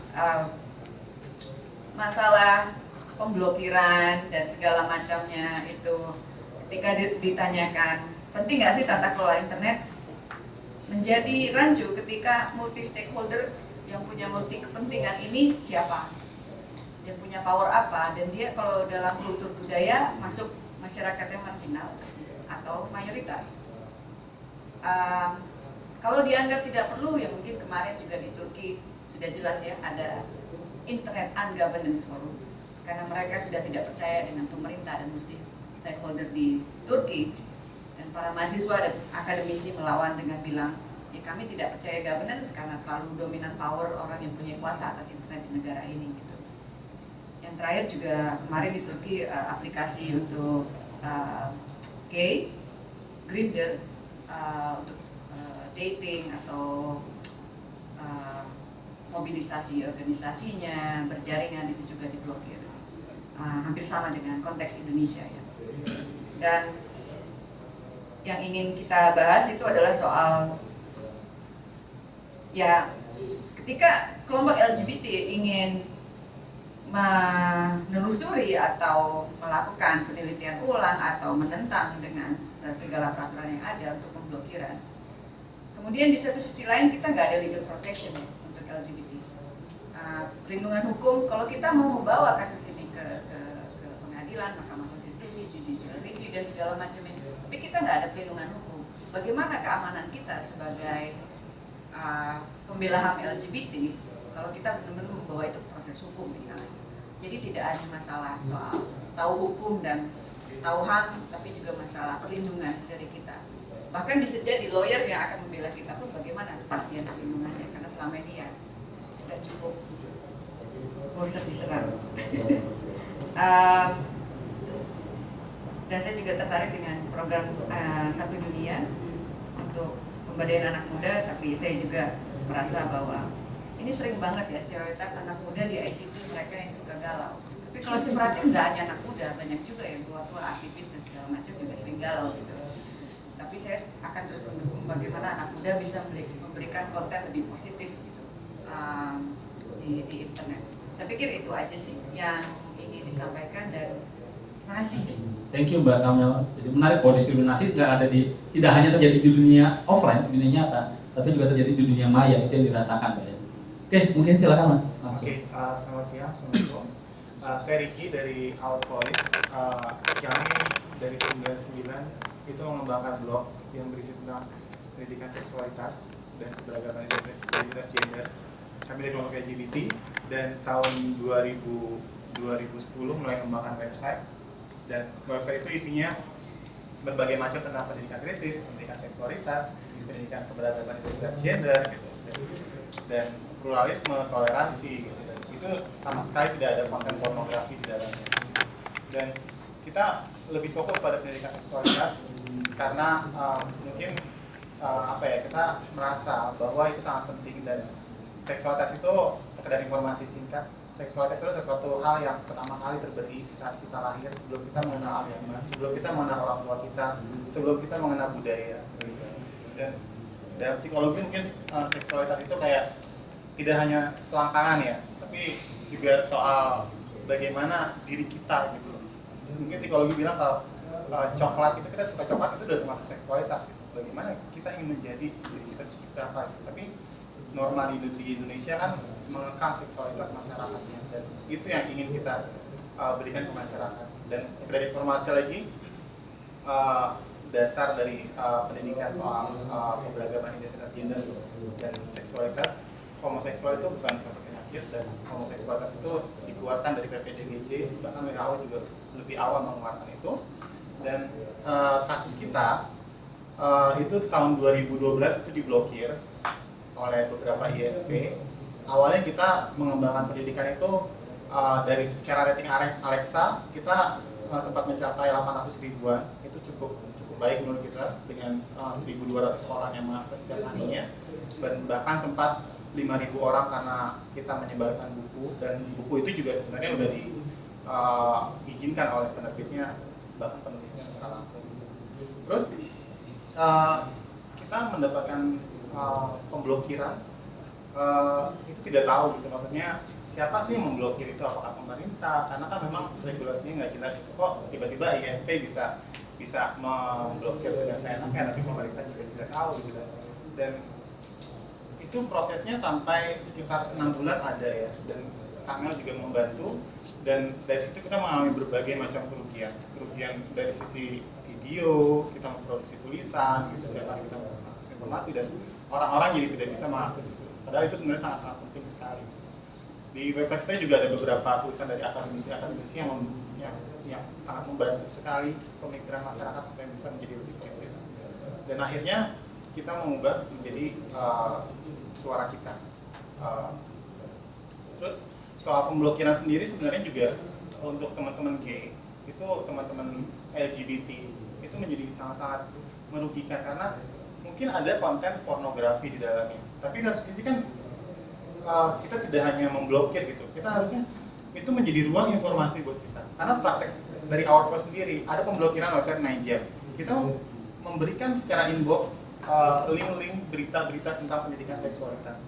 masalah pemblokiran dan segala macamnya itu ketika ditanyakan penting nggak sih tata kelola internet, menjadi rancu ketika multi stakeholder yang punya multi kepentingan ini siapa, dia punya power apa, dan dia kalau dalam kultur budaya masuk masyarakat yang marginal atau mayoritas. Kalau dianggap tidak perlu, ya mungkin kemarin juga di Turki sudah jelas ya, ada Internet Ungovernance Forum, karena mereka sudah tidak percaya dengan pemerintah dan mesti stakeholder di Turki, dan para mahasiswa dan akademisi melawan dengan bilang, ya kami tidak percaya governance karena terlalu dominan power orang yang punya kuasa atas internet di negara ini gitu. Yang terakhir juga kemarin di Turki aplikasi untuk Grindr untuk dating atau mobilisasi organisasinya, berjaringan itu juga diblokir. Hampir sama dengan konteks Indonesia ya. Dan yang ingin kita bahas itu adalah soal ya ketika kelompok LGBT ingin menelusuri atau melakukan penelitian ulang atau menentang dengan segala peraturan yang ada untuk pemblokiran. Kemudian di satu sisi lain kita nggak ada legal protection ya untuk LGBT. Perlindungan hukum, kalau kita mau membawa kasus ini ke pengadilan, Mahkamah Konstitusi, judicial review dan segala macam ini, tapi kita nggak ada perlindungan hukum. Bagaimana keamanan kita sebagai pembela HAM LGBT kalau kita benar-benar membawa itu ke proses hukum misalnya? Jadi tidak hanya masalah soal tahu hukum dan tahu HAM, tapi juga masalah perlindungan dari kita. Bahkan bisa jadi lawyer yang akan membela kita pun bagaimana kepastian perlindungannya, karena selama ini ya sudah cukup bosan diserang. Dan saya juga tertarik dengan program Satu Dunia untuk pemberdayaan anak muda, tapi saya juga merasa bahwa ini sering banget ya stereotip anak muda di ICT, mereka yang suka galau. Tapi kalau saya perhatiin nggak hanya anak muda, banyak juga yang tua-tua aktivis dan segala macam juga sering galau gitu. Tapi saya akan terus mendukung bagaimana anak muda bisa memberikan konten lebih positif gitu, di internet. Saya pikir itu aja sih yang ingin disampaikan, dan makasih. Thank you Mbak Kamel. Jadi menarik bahwa diskriminasi tidak hanya terjadi di dunia offline, di dunia nyata, tapi juga terjadi di dunia maya, itu yang dirasakan Mbak. Oke, mungkin silakan Mas. Oke, selamat siang, Assalamualaikum. Saya Ricky dari Our Police. Kami dari 99 itu mengembangkan blog yang berisi tentang pendidikan seksualitas dan keberagaman identitas gender. Kami dari kelompok LGBT, dan tahun 2010 mulai mengembangkan website, dan website itu isinya berbagai macam tentang pendidikan kritis, pendidikan seksualitas, pendidikan keberagaman identitas gender gitu, dan pluralisme, toleransi gitu. Dan itu sama sekali tidak ada konten pornografi di dalamnya. Dan kita lebih fokus pada pendidikan seksualitas karena mungkin kita merasa bahwa itu sangat penting, dan seksualitas itu sekedar informasi singkat. Seksualitas itu sesuatu hal yang pertama kali terjadi saat kita lahir, sebelum kita mengenal agama, sebelum kita mengenal orang tua kita, sebelum kita mengenal budaya. Dan dalam psikologi mungkin seksualitas itu kayak tidak hanya selangkangan ya, tapi juga soal bagaimana diri kita gitu. Mungkin psikologi bilang kalau coklat itu, kita suka coklat itu udah termasuk seksualitas gitu. Bagaimana kita ingin menjadi diri kita seperti apa gitu. Tapi norma di Indonesia kan mengekang seksualitas masyarakatnya, dan itu yang ingin kita berikan ke masyarakat. Dan sekedar informasi lagi, dasar dari pendidikan soal keberagaman identitas gender dan seksualitas, homoseksual itu bukan suatu penyakit, dan homoseksualitas itu dikeluarkan dari PPDGC, bahkan WHO juga lebih awal mengeluarkan itu. Dan kasus kita itu tahun 2012 itu diblokir oleh beberapa ISP. Awalnya kita mengembangkan pendidikan itu dari secara rating Alexa kita sempat mencapai 800 ribuan, itu cukup baik menurut kita dengan 1.200 orang yang mengakses setiap harinya, dan bahkan sempat 5.000 orang karena kita menyebarkan buku, dan buku itu juga sebenarnya udah diizinkan oleh penerbitnya, bahkan penulisnya secara langsung. Terus kita mendapatkan pemblokiran itu tidak tahu gitu, maksudnya siapa sih yang memblokir itu, apakah pemerintah, karena kan memang regulasinya nggak jelas gitu, kok tiba-tiba ISP bisa memblokir dengan seenaknya, tapi pemerintah juga tidak tahu gitu. Dan itu prosesnya sampai sekitar 6 bulan ada ya, dan Kamel juga membantu, dan dari situ kita mengalami berbagai macam kerugian dari sisi video, kita memproduksi tulisan, gitu, setiap hari kita mengakses informasi dan orang-orang jadi tidak bisa mengakses itu. Padahal itu sebenarnya sangat-sangat penting sekali. Di website kita juga ada beberapa tulisan dari akademisi yang sangat membantu sekali pemikiran masyarakat supaya bisa menjadi lebih kritis. Dan akhirnya kita mengubah menjadi suara kita. Terus soal pemblokiran sendiri sebenarnya juga untuk teman-teman gay, itu teman-teman LGBT itu menjadi sangat-sangat merugikan karena mungkin ada konten pornografi di dalamnya. Tapi dari sisi kan kita tidak hanya memblokir gitu, kita harusnya itu menjadi ruang informasi buat kita. Karena praktek dari Our Voice sendiri ada pemblokiran website 9jam. Kita memberikan secara inbox link-link berita-berita tentang pendidikan seksualitas.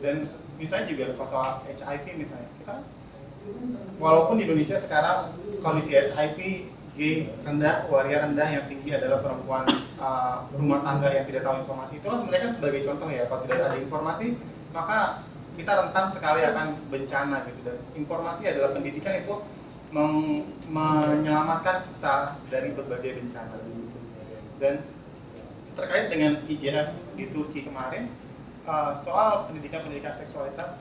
Dan misalnya juga soal HIV misalnya, kita walaupun di Indonesia sekarang kondisi HIV gay rendah, waria rendah, yang tinggi adalah perempuan rumah tangga yang tidak tahu informasi, itu kan sebenarnya sebagai contoh ya, kalau tidak ada informasi maka kita rentan sekali akan bencana gitu. Dan informasi adalah pendidikan itu menyelamatkan kita dari berbagai bencana. Dan terkait dengan IJF di Turki kemarin, soal pendidikan seksualitas,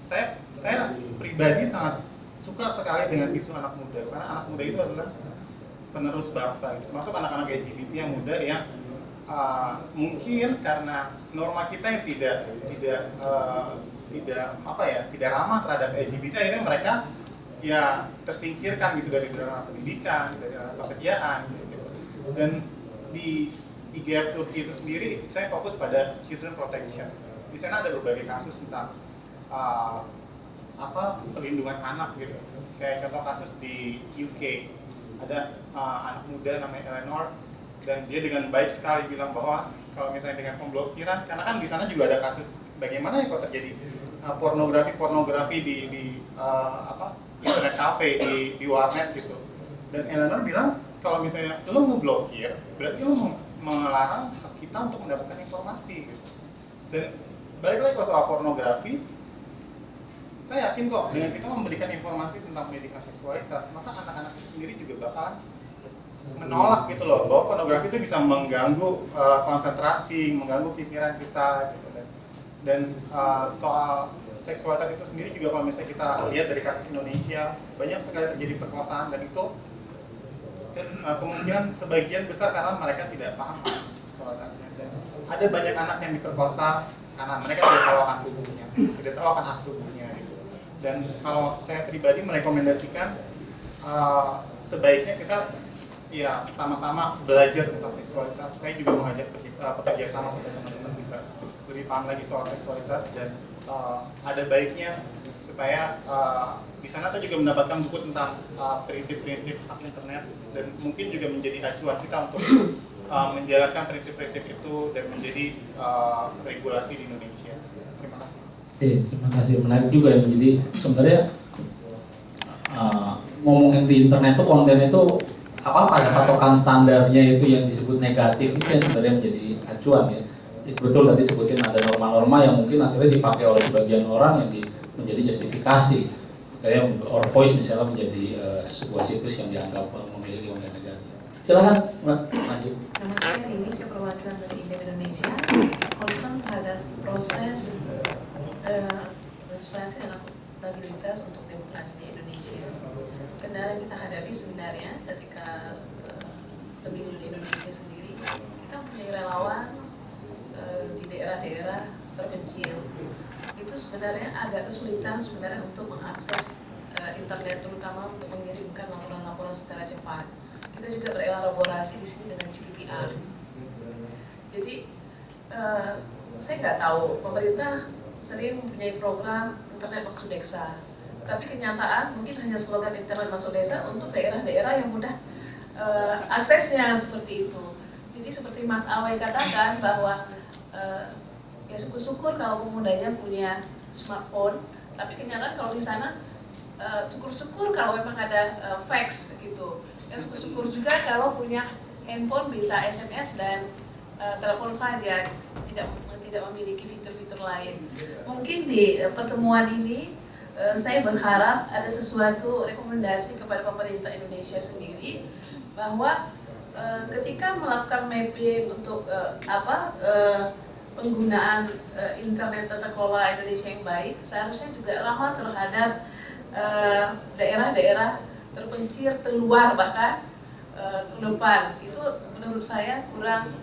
saya pribadi sangat suka sekali dengan isu anak muda, karena anak muda itu adalah penerus bangsa, gitu. Masuk anak-anak LGBT yang muda yang mungkin karena norma kita yang tidak ramah terhadap LGBT, akhirnya mereka ya tersingkirkan gitu dari ranah pendidikan, dari ranah pekerjaan gitu. Dan di IGF Turki itu sendiri saya fokus pada children protection. Di sana ada berbagai kasus tentang perlindungan anak gitu. Kayak contoh kasus di UK, ada anak muda namanya Eleanor, dan dia dengan baik sekali bilang bahwa kalau misalnya dengan pemblokiran, karena kan di sana juga ada kasus bagaimana ya kalau terjadi pornografi di internet cafe, di warnet gitu. Dan Eleanor bilang kalau misalnya lo ngeblokir, berarti lo melarang kita untuk mendapatkan informasi gitu. Dan balik lagi soal pornografi, saya yakin kok dengan kita memberikan informasi tentang pendidikan seksualitas, maka anak-anak itu sendiri juga bakalan menolak gitu loh, bahwa pornografi itu bisa mengganggu konsentrasi, mengganggu pikiran kita gitu. Dan soal seksualitas itu sendiri juga kalau misalnya kita lihat dari kasus Indonesia, banyak sekali terjadi perkosaan, dan itu kemungkinan sebagian besar karena mereka tidak paham seksualitasnya. Dan ada banyak anak yang diperkosa karena mereka tidak tahu akan tubuhnya, tidak tahu akan hak tubuhnya gitu. Dan kalau saya pribadi merekomendasikan sebaiknya kita ya sama-sama belajar tentang seksualitas. Saya juga mengajak bekerja sama supaya teman-teman bisa lebih paham lagi soal seksualitas, dan ada baiknya supaya di sana saya juga mendapatkan buku tentang prinsip-prinsip hak internet, dan mungkin juga menjadi acuan kita untuk menjalankan prinsip-prinsip itu dan menjadi regulasi di Indonesia. Terima kasih. Terima kasih. Menarik juga ya. Jadi sebenarnya ngomongin di internet itu konten itu apa ya, patokan standarnya itu yang disebut negatif itu yang sebenarnya menjadi acuan ya. Betul tadi sebutin ada norma-norma yang mungkin akhirnya dipakai oleh sebagian orang yang menjadi justifikasi. Kayak Our Voice misalnya menjadi sebuah situs yang dianggap memiliki konten negatif. Silakan Mbak, lanjut. Nama saya Rini, saya perwakilan dari IGF Indonesia, concern terhadap proses transparansi dan akuntabilitas untuk demokrasi di Indonesia. Kendala yang kita hadapi sebenarnya ketika pemilu di Indonesia sendiri, kita mempunyai relawan di daerah-daerah terpencil. Itu sebenarnya agak kesulitan sebenarnya untuk mengakses internet, terutama untuk mengirimkan laporan-laporan secara cepat. Kita juga berelaborasi di sini dengan GDPR. Jadi saya nggak tahu, pemerintah sering mempunyai program internet masuk desa, tapi kenyataan mungkin hanya slogan internet masuk desa untuk daerah-daerah yang mudah aksesnya seperti itu. Jadi seperti Mas Awai katakan bahwa ya syukur-syukur kalau pemudanya punya smartphone, tapi kenyataan kalau di sana syukur-syukur kalau memang ada fax gitu. Ya syukur-syukur juga kalau punya handphone bisa SMS dan telepon saja, tidak memiliki fitur-fitur lain. Mungkin di pertemuan ini saya berharap ada sesuatu rekomendasi kepada pemerintah Indonesia sendiri bahwa ketika melakukan mapping untuk penggunaan internet tata kelola Indonesia yang baik, seharusnya juga ramah terhadap daerah-daerah terpencil, terluar bahkan terdepan. Itu menurut saya kurang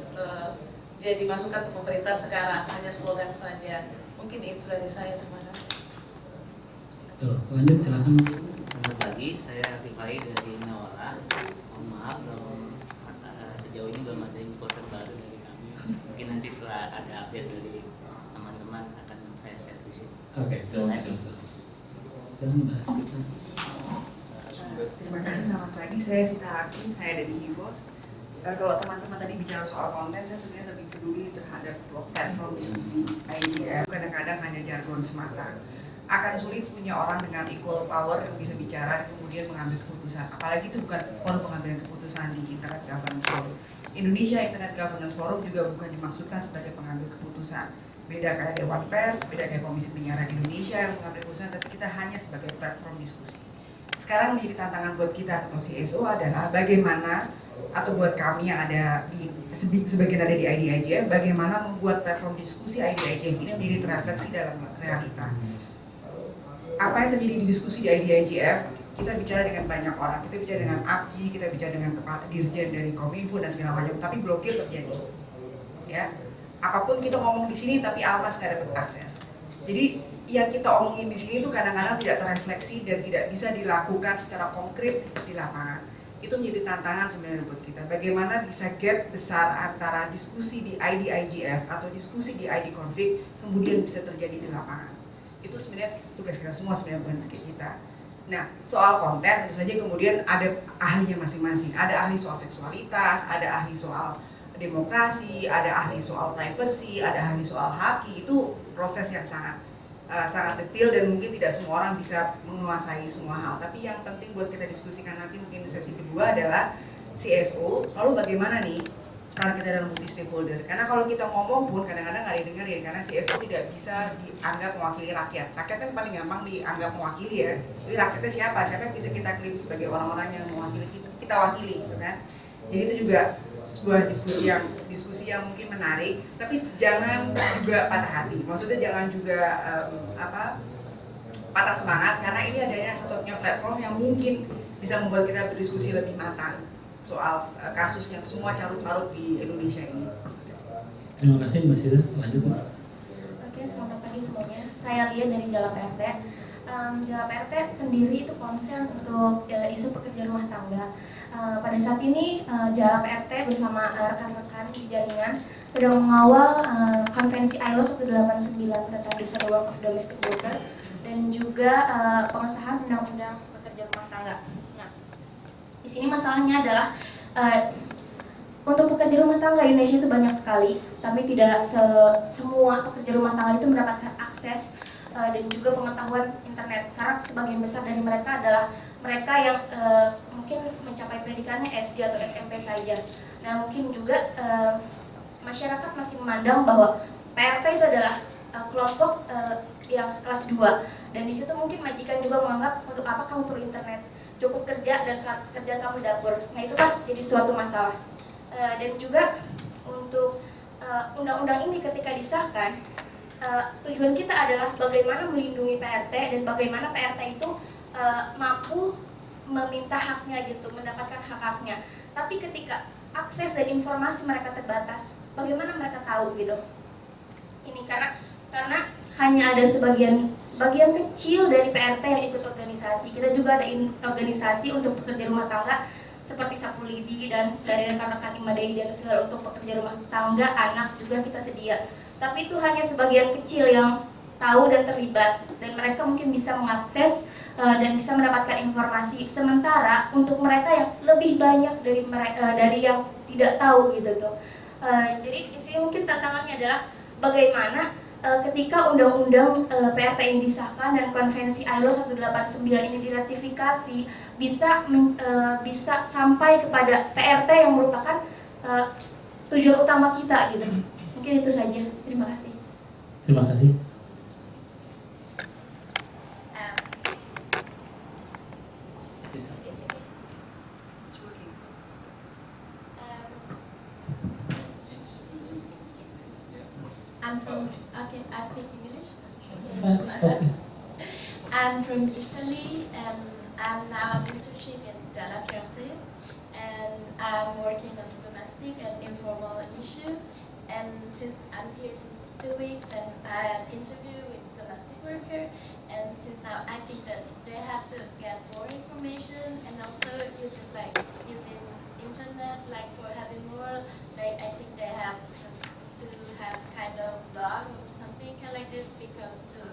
jadi masukan untuk pemerintah sekarang, hanya slogan saja. Mungkin itu dari saya, terima kasih. Lanjut silakan. Selamat pagi, saya Rifai dari Nawara. Mohon maaf kalau sejauh ini belum ada info terbaru dari kami. Mungkin nanti setelah ada update dari teman-teman akan saya share di sini. Oke, terima kasih. Terima kasih, selamat pagi. Saya Sita Laksmi, saya dari Hivos. Kalau teman-teman tadi bicara soal konten, saya sebenarnya lebih peduli terhadap platform diskusi IGF. Kadang-kadang hanya jargon semata. Akan sulit punya orang dengan equal power yang bisa bicara dan kemudian mengambil keputusan. Apalagi itu bukan forum pengambilan keputusan di Internet Governance Forum. Indonesia Internet Governance Forum juga bukan dimaksudkan sebagai pengambil keputusan. Beda kayak Dewan Pers, beda kayak Komisi Penyiaran Indonesia yang mengambil keputusan, tapi kita hanya sebagai platform diskusi. Sekarang menjadi tantangan buat kita atau CSO adalah bagaimana, atau buat kami yang ada di sebagian ada di IDIGF, bagaimana membuat platform diskusi IDIGF ini menjadi terrefleksi dalam realita. Apa yang terjadi di diskusi di IDIGF, kita bicara dengan banyak orang, kita bicara dengan APJI, kita bicara dengan kepala dirjen dari Kominfo dan segala macam, tapi blokir terjadi. Ya, apapun kita ngomong di sini, tapi awas nggak dapat akses. Jadi yang kita omongin di sini itu kadang-kadang tidak terrefleksi dan tidak bisa dilakukan secara konkret di lapangan. Itu menjadi tantangan sebenarnya buat kita. Bagaimana bisa gap besar antara diskusi di IDIGF atau diskusi di ID Config kemudian bisa terjadi di lapangan. Itu sebenarnya tugas kita semua sebenarnya, bukan kita. Nah, soal konten tentu saja kemudian ada ahlinya masing-masing. Ada ahli soal seksualitas, ada ahli soal demokrasi, ada ahli soal privacy, ada ahli soal haki. Itu proses yang sangat detail dan mungkin tidak semua orang bisa menguasai semua hal. Tapi yang penting buat kita diskusikan nanti mungkin di sesi kedua adalah CSO. Lalu bagaimana nih karena kita dalam multi stakeholder? Karena kalau kita ngomong pun kadang-kadang nggak didengerin karena CSO tidak bisa dianggap mewakili rakyat. Rakyat kan paling gampang dianggap mewakili ya. Jadi rakyatnya siapa? Siapa yang bisa kita klaim sebagai orang-orang yang mewakili kita wakili, gitu kan? Jadi itu juga sebuah diskusi yang mungkin menarik, tapi jangan juga patah hati. Maksudnya jangan juga patah semangat karena ini adanya satu-satunya platform yang mungkin bisa membuat kita berdiskusi lebih matang soal kasus yang semua carut-marut di Indonesia ini. Terima kasih Mbak Sida. Lanjut Mbak. Oke, selamat pagi semuanya. Saya Lia dari Jala PRT. Jala PRT sendiri itu concern untuk isu pekerja rumah tangga. Pada saat ini Jala PRT bersama rekan-rekan di jaringan sedang mengawal konvensi ILO 189 tentang Decent Work of Domestic Worker dan juga pengesahan undang-undang pekerja rumah tangga. Nah, di sini masalahnya adalah untuk pekerja rumah tangga Indonesia itu banyak sekali, tapi tidak semua pekerja rumah tangga itu mendapatkan akses dan juga pengetahuan internet karena sebagian besar dari mereka adalah mereka yang mungkin mencapai pendidikannya SD atau SMP saja. Nah, mungkin juga masyarakat masih memandang bahwa PRT itu adalah kelompok yang kelas 2 dan di situ mungkin majikan juga menganggap untuk apa kamu perlu internet, cukup kerja dan kerja kamu dapur. Nah, itu kan jadi suatu masalah. Dan juga untuk undang-undang ini ketika disahkan, tujuan kita adalah bagaimana melindungi PRT dan bagaimana PRT itu mampu meminta haknya gitu, mendapatkan hak-haknya. Tapi ketika akses dan informasi mereka terbatas, bagaimana mereka tahu gitu? Ini karena hanya ada sebagian kecil dari PRT yang ikut organisasi. Kita juga ada organisasi untuk pekerja rumah tangga seperti Sapu Lidi dan dari rekan-rekan Imadei dan segala untuk pekerja rumah tangga, anak juga kita sedia. Tapi itu hanya sebagian kecil yang tahu dan terlibat dan mereka mungkin bisa mengakses dan bisa mendapatkan informasi. Sementara untuk mereka yang lebih banyak dari yang tidak tahu gitu tuh. Jadi di sini mungkin tantangannya adalah bagaimana ketika undang-undang PRT ini disahkan dan konvensi ILO 189 ini diratifikasi bisa sampai kepada PRT yang merupakan tujuan utama kita gitu. Mungkin itu saja. Terima kasih. Terima kasih. I speak English. I'm from Italy, and I'm now an internship in Della Creative, and I'm working on domestic and informal issue. And since I'm here for 2 weeks, and I have interview with domestic worker, and since now I think that they have to get more information, and also using internet, like for having more, like I think they have just to have kind of blog or something kind of like this, because to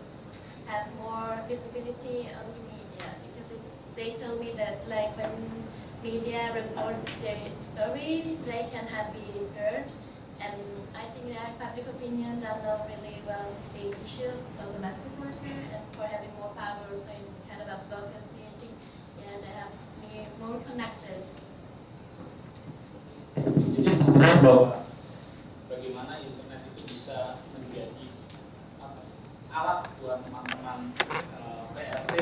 have more visibility on the media, because they told me that like when media report their story, they can have be heard, and I think that public opinion don't know really well the issue of domestic worker, and for having more power, so in kind of advocacy, I think they have me more connected. Jadi benar bahwa bagaimana internet itu bisa menjadi alat buat teman-teman PRT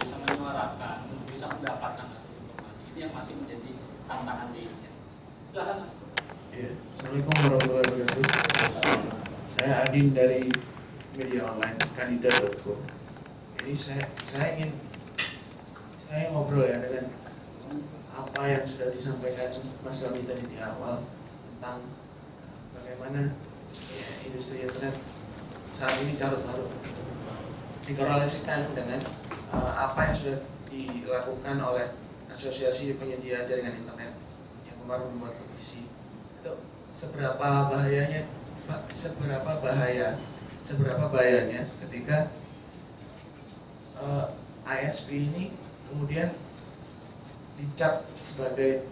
bisa menyuarakan, bisa mendapatkan hasil informasi. Ini yang masih menjadi tantangan di internet. Silakan. Ya, Assalamualaikum warahmatullahi wabarakatuh. Saya Adin dari media online kandidat.com. Jadi saya ngobrol ya dengan apa yang sudah disampaikan Mas Rami tadi di awal tentang bagaimana industri internet saat ini carut-marut, dikorelasikan dengan apa yang sudah dilakukan oleh Asosiasi Penyedia Jaringan Internet yang kemarin membuat petisi. Itu seberapa bahayanya ketika ISP ini kemudian dicap sebagai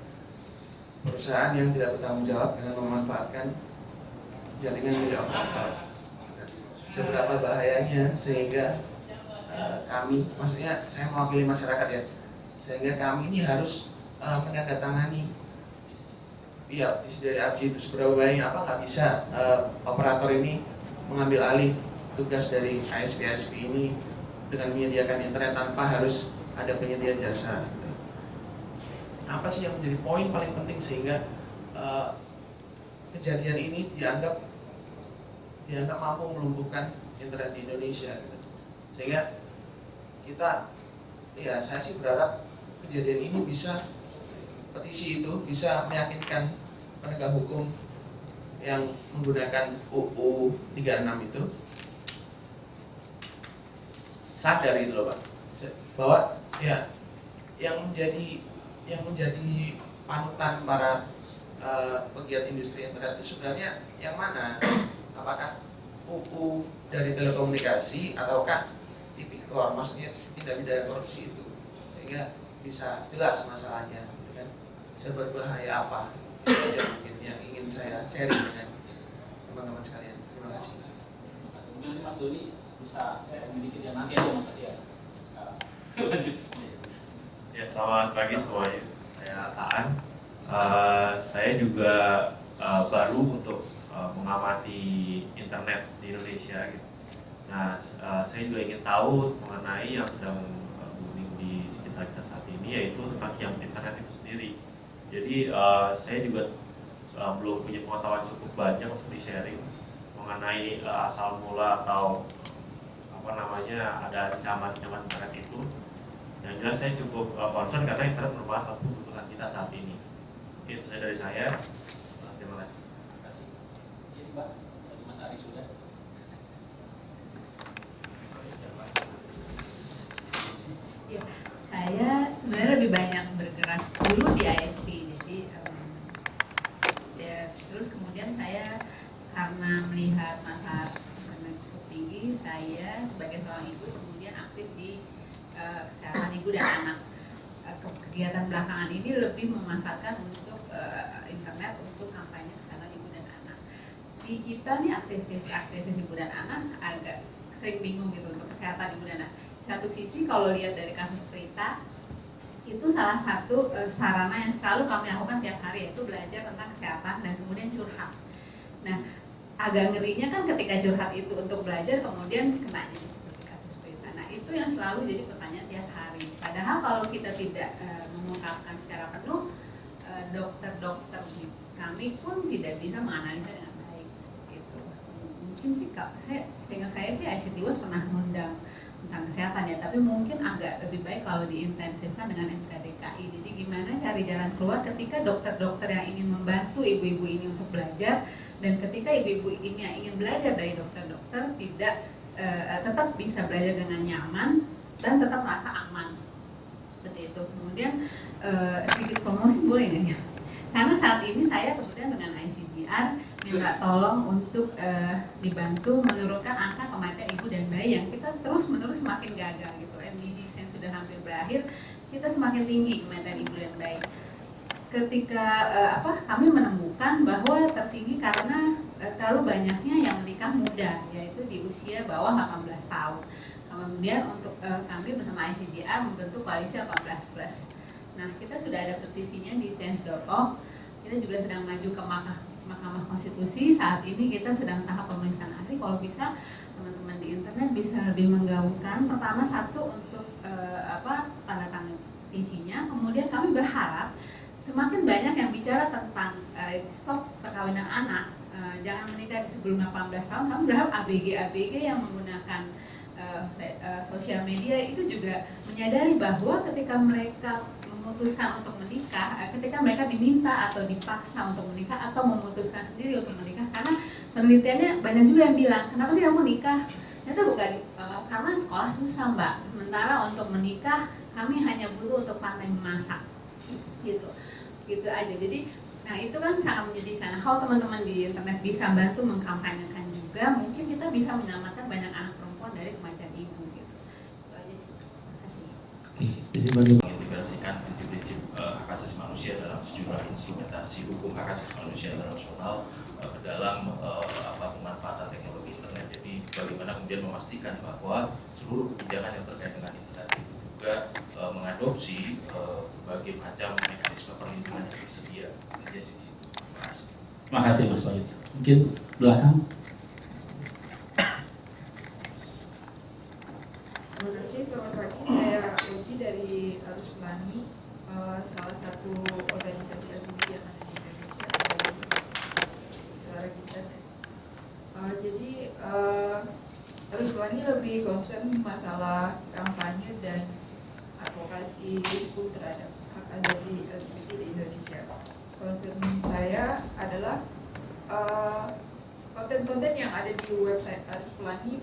perusahaan yang tidak bertanggung jawab dengan memanfaatkan jaringan milik operator. Seberapa bahayanya sehingga kami, maksudnya saya mewakili masyarakat ya, sehingga kami ini harus menandatangani isi dari ABJ itu. Seberapa bahayanya, apa nggak bisa operator ini mengambil alih tugas dari ISP ini dengan menyediakan internet tanpa harus ada penyedia jasa. Apa sih yang menjadi poin paling penting sehingga kejadian ini dianggap mampu melumpuhkan internet di Indonesia gitu. Sehingga kita, ya saya sih berharap kejadian ini bisa, petisi itu bisa meyakinkan penegak hukum yang menggunakan UU 36 itu sadar gitu loh Pak, bahwa ya yang menjadi panutan para pegiat industri internet itu sebenarnya yang mana? Apakah UU dari telekomunikasi ataukah tipikor, maksudnya tindak pidana korupsi itu, sehingga bisa jelas masalahnya, kan? Seberbahaya apa? Itu aja mungkin yang ingin saya sharing dengan teman-teman sekalian. Terima kasih. Kemudian Mas Doni bisa sharing sedikit ya, nanti aja Mas ya. Lanjut. Ya, selamat pagi semuanya. Saya Aan. Saya juga baru untuk mengamati internet di Indonesia gitu. Nah, saya juga ingin tahu mengenai yang sedang booming di sekitar kita saat ini, yaitu tentang kiamat internet itu sendiri. Jadi saya juga belum punya pengetahuan cukup banyak untuk di-sharing mengenai asal mula atau ada ancaman internet itu. Yang jelas saya cukup concern karena internet merupakan satu kebutuhan kita saat ini. Itu saja dari saya. Terima kasih. Mbak, Mas Ari sudah. Ya, saya sebenarnya lebih banyak bergerak dulu di ISP, jadi ya, terus kemudian saya karena melihat masa cukup tinggi, saya sebagai seorang ibu kemudian aktif di kesehatan ibu dan anak. Kegiatan belakangan ini lebih memanfaatkan untuk internet untuk kampanye kesehatan ibu dan anak. di kita nih aktivis ibu dan anak agak sering bingung gitu untuk kesehatan ibu dan anak. Satu sisi kalau lihat dari kasus Prita, itu salah satu sarana yang selalu kami lakukan tiap hari, yaitu belajar tentang kesehatan dan kemudian curhat. Nah, agak ngerinya kan ketika curhat itu untuk belajar kemudian kena jadi seperti kasus Prita. Nah, itu yang selalu jadi pertanyaan tiap hari. Padahal kalau kita tidak mengungkapkan secara penuh, dokter-dokter kami pun tidak bisa menganalisa dengan baik. Gitu. Mungkin sih seingat saya sih ICT-WOS pernah mengundang tentang kesehatan ya, tapi mungkin agak lebih baik kalau diintensifkan dengan MKDKI. Jadi gimana cari jalan keluar ketika dokter-dokter yang ingin membantu ibu-ibu ini untuk belajar, dan ketika ibu-ibu ini yang ingin belajar dari dokter-dokter tidak tetap bisa belajar dengan nyaman dan tetap merasa aman. Seperti itu. Kemudian sedikit promosi boleh nggak ya? Karena saat ini saya kebetulan dengan ICGR minta tolong untuk dibantu menurunkan angka kematian ibu dan bayi yang kita terus-menerus semakin gagal gitu. MDGs yang sudah hampir berakhir, kita semakin tinggi kematian ibu dan bayi. Ketika kami menemukan bahwa tertinggi karena terlalu banyaknya yang menikah muda, yaitu di usia bawah 18 tahun. Kemudian untuk kami bersama ICGR membentuk koalisi 18+. Nah, kita sudah ada petisinya di change.org. Kita juga sedang maju ke Mahkamah Konstitusi. Saat ini kita sedang tahap pemeriksaan ahli. Kalau bisa teman-teman di internet bisa lebih menggaungkan. Pertama, satu untuk tanda tangan petisinya. Kemudian kami berharap semakin banyak yang bicara tentang stop perkawinan anak, jangan menikah sebelum 18 tahun. Kami berharap ABG yang menggunakan sosial media itu juga menyadari bahwa ketika mereka memutuskan untuk menikah, ketika mereka diminta atau dipaksa untuk menikah atau memutuskan sendiri untuk menikah, karena penelitiannya banyak juga yang bilang, kenapa sih kamu nikah? Ternyata bukan karena sekolah susah mbak, sementara untuk menikah kami hanya butuh untuk pandai memasak, gitu aja. Jadi, nah itu kan sangat menyedihkan. Kalau teman-teman di internet bisa bantu mengkampanyekan juga, mungkin kita bisa menyelamatkan banyak anak perempuan dari kematian ibu. Gitu. Itu aja sih. Terima kasih. Jadi bagaimana mengintegrasikan prinsip-prinsip hak asasi manusia dalam sejumlah instrumentasi hukum hak asasi manusia internasional ke dalam pemanfaatan teknologi internet. Jadi bagaimana kemudian memastikan bahwa seluruh kebijakan yang terkait dengan internet itu juga mengadopsi berbagai macam mekanisme perlindungan yang tersedia. Terima kasih Mas Walid. Mungkin belakang. Terima kasih, selamat pagi. Saya Uji dari Arus Pelangi, salah satu organisasi advokasi yang ada di Indonesia. Suara kita. Jadi Arus Pelangi lebih concern masalah kampanye dan advokasi hukum terhadap hak asasi LGBT di Indonesia. Concern saya adalah konten-konten yang ada di website Arus Pelangi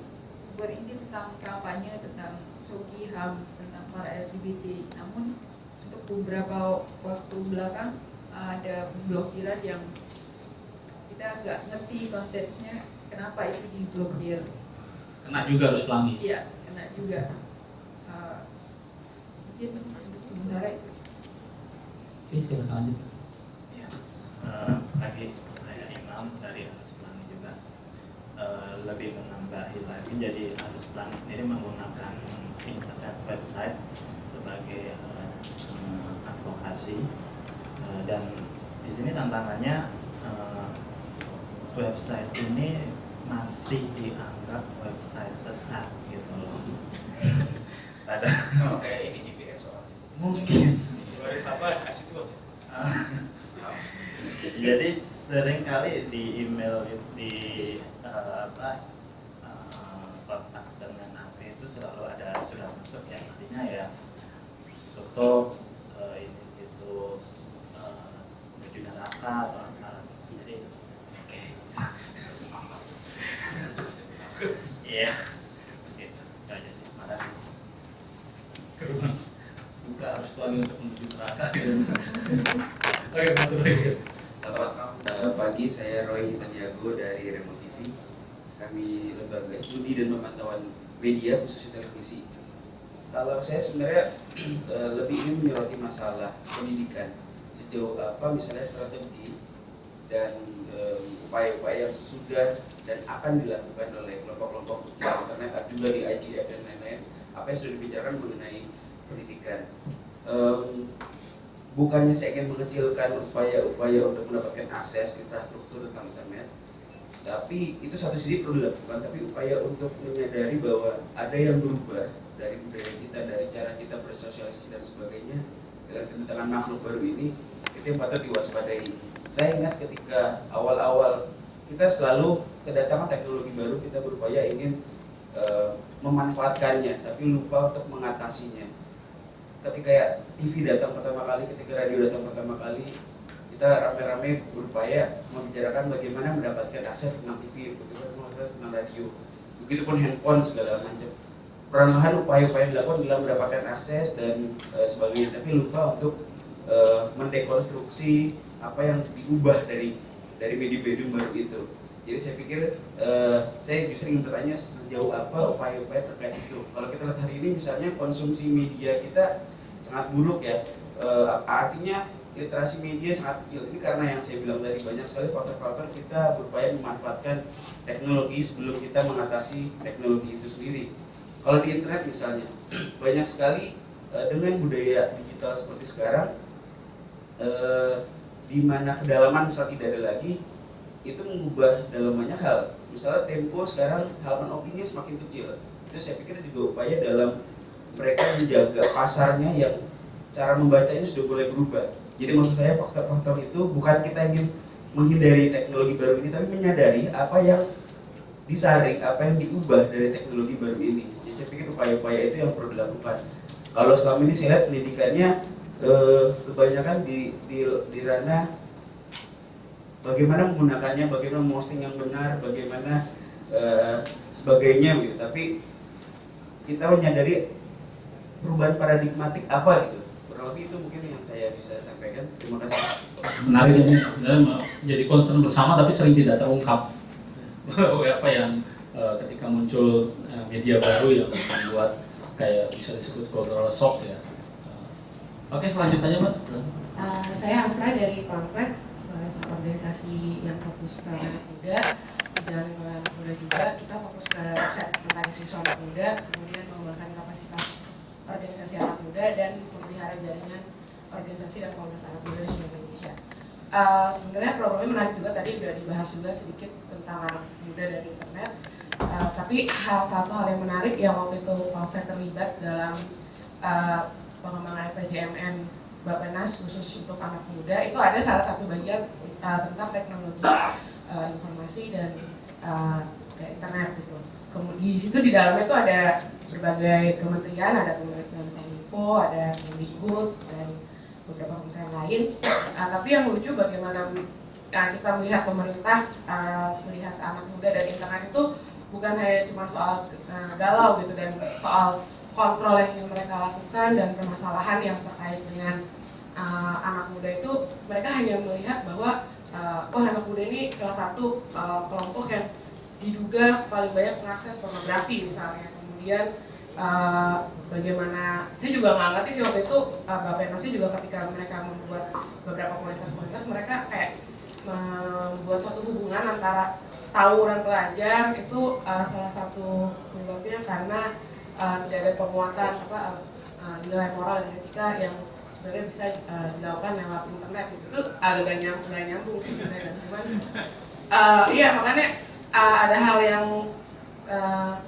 berisi tentang kampanye, tentang SOGI, HAM, tentang para LGBT. Namun untuk beberapa waktu belakang ada pemblokiran yang kita nggak ngerti konteksnya, kenapa itu diblokir. Kena juga Arus Pelangi. Iya, kena juga. Mungkin untuk sementara itu. Oke, silakan lanjut. Pagi, saya Imam dari Arus Pelangi juga. Lebih menambahi lagi, jadi Arus Pelangi sendiri menggunakan internet website sebagai advokasi, dan di sini tantangannya website ini masih dianggap website sesat gitu loh. Ada kayak ini GPS soalnya. Mungkin. Jadi Jadi sering kali di email di kontak dengan HP itu selalu ada sudah masuk yang isinya ya tutup ini situs menuju neraka atau apa. Jadi oke. Iya. Gitu aja sih. Makasih. Buka Arus Pelangi untuk menuju neraka. Oke, masuk lagi. Selamat pagi, saya Roy Hitandiago dari Remote TV. Kami lembaga studi dan pemantauan media khususnya televisi. Kalau saya sebenarnya lebih ingin menyoroti masalah pendidikan, sejauh apa misalnya strategi dan upaya-upaya yang sudah dan akan dilakukan oleh kelompok-kelompok di internet, juga di IGF dan lain-lain, apa yang sudah dibicarakan mengenai pendidikan. Bukannya saya ingin mengecilkan upaya-upaya untuk mendapatkan akses infrastruktur tentang internet, tapi itu satu sisi perlu dilakukan, tapi upaya untuk menyadari bahwa ada yang berubah dari budaya kita, dari cara kita bersosialisasi dan sebagainya dengan kedatangan makhluk baru ini, itu yang patut diwaspadai. Saya ingat ketika awal-awal kita selalu kedatangan teknologi baru, kita berupaya ingin memanfaatkannya, tapi lupa untuk mengatasinya. Ketika TV datang pertama kali, ketika radio datang pertama kali, kita rame-rame berupaya membicarakan bagaimana mendapatkan akses tentang TV, bagaimana mendapatkan tentang radio, begitupun handphone segala macam. Perlahan upaya-upaya dilakukan dalam mendapatkan akses dan sebagainya, tapi lupa untuk mendekonstruksi apa yang diubah dari medium-medium baru itu. Jadi saya pikir saya justru ingin bertanya sejauh apa upaya-upaya terkait itu. Kalau kita lihat hari ini misalnya konsumsi media kita sangat buruk ya, artinya literasi media sangat kecil. Ini karena yang saya bilang tadi, banyak sekali faktor-faktor kita berupaya memanfaatkan teknologi sebelum kita mengatasi teknologi itu sendiri. Kalau di internet misalnya, banyak sekali dengan budaya digital seperti sekarang, di mana kedalaman misal tidak ada lagi, itu mengubah dalam banyak hal. Misalnya Tempo sekarang halaman opini semakin kecil. Itu saya pikir juga upaya dalam mereka menjaga pasarnya yang cara membacanya sudah mulai berubah. Jadi maksud saya faktor-faktor itu bukan kita ingin menghindari teknologi baru ini, tapi menyadari apa yang disaring, apa yang diubah dari teknologi baru ini. Jadi saya pikir upaya-upaya itu yang perlu dilakukan. Kalau selama ini saya lihat pendidikannya kebanyakan di ranah bagaimana menggunakannya, bagaimana memposting yang benar, bagaimana sebagainya gitu. Tapi kita menyadari perubahan paradigmatik apa gitu. Kurang lebih itu mungkin yang saya bisa sampaikan. Terima kasih. Menarik ini, jadi concern bersama tapi sering tidak terungkap. Apa yang ketika muncul media baru yang membuat kayak bisa disebut cultural shock ya. Oke, lanjut aja Mbak. Saya Afra dari Pamflet, sebagai sebuah organisasi yang fokus ke anak muda dan anak muda juga. Kita fokus ke riset tentang isu anak muda, kemudian mengembangkan kapasitas organisasi anak muda dan memelihara jaringan organisasi dan komunitas anak muda di seluruh Indonesia. Sebenarnya programnya menarik juga, tadi sudah dibahas juga sedikit tentang anak muda dan internet. Tapi satu hal yang menarik yang waktu itu Pamflet terlibat dalam pengembangan PJMN Bappenas khusus untuk anak muda, itu ada salah satu bagian tentang teknologi informasi dan internet gitu. Kemudian di situ di dalamnya itu ada berbagai kementerian, ada kementerian Kominfo, ada Kemdikbud dan beberapa kementerian lain. Tapi yang lucu bagaimana kita melihat pemerintah melihat anak muda dan internet itu bukan hanya cuma soal galau gitu dan soal kontrol yang ingin mereka lakukan dan permasalahan yang terkait dengan anak muda itu, mereka hanya melihat bahwa anak muda ini salah satu kelompok yang diduga paling banyak mengakses pornografi misalnya. Kemudian bagaimana, saya juga nggak ngerti sih waktu itu Bappenasnya juga ketika mereka membuat beberapa komunitas mereka kayak membuat suatu hubungan antara tawuran pelajar itu salah satu penyebabnya karena tidak ada penguatan nilai moral dan etika yang sebenarnya bisa dilakukan lewat internet. Itu agak nggak nyambung sih sebenarnya, cuman iya makanya ada hal yang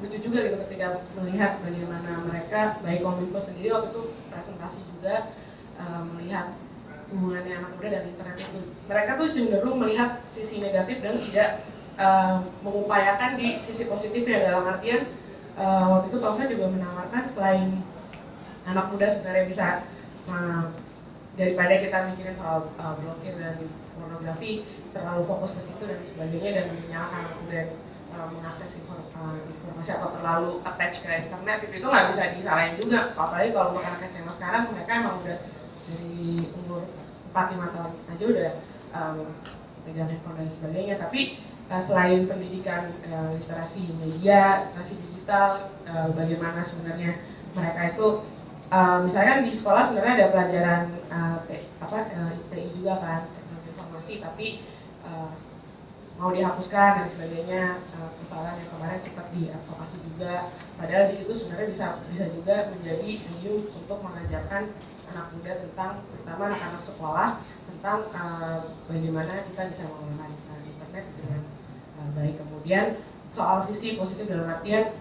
lucu juga gitu ketika melihat bagaimana mereka, baik Kominfo sendiri waktu itu presentasi juga melihat hubungannya anak muda dan internet itu. Mereka tuh cenderung melihat sisi negatif dan tidak mengupayakan di sisi positifnya, dalam artian waktu itu Pamflet juga menawarkan selain anak muda sebenarnya bisa daripada kita mikirin soal blokir dan pornografi terlalu fokus ke situ dan sebagainya dan menyalahkan anak muda mengakses informasi atau terlalu attach ke internet, itu nggak bisa disalahin juga. Apalagi kalau anak SMA sekarang mereka emang udah dari umur 4-5 tahun aja udah pegang handphone dan sebagainya. Tapi selain pendidikan literasi media, literasi digital, bagaimana sebenarnya mereka itu misalkan di sekolah sebenarnya ada pelajaran TI juga kan, teknologi informasi, tapi mau dihapuskan dan sebagainya, persoalan yang kemarin sempat diadvokasi juga. Padahal di situ sebenarnya bisa juga menjadi medium untuk mengajarkan anak muda tentang, terutama anak-anak sekolah, tentang bagaimana kita bisa menggunakan internet dengan baik. Kemudian soal sisi positif dalam artian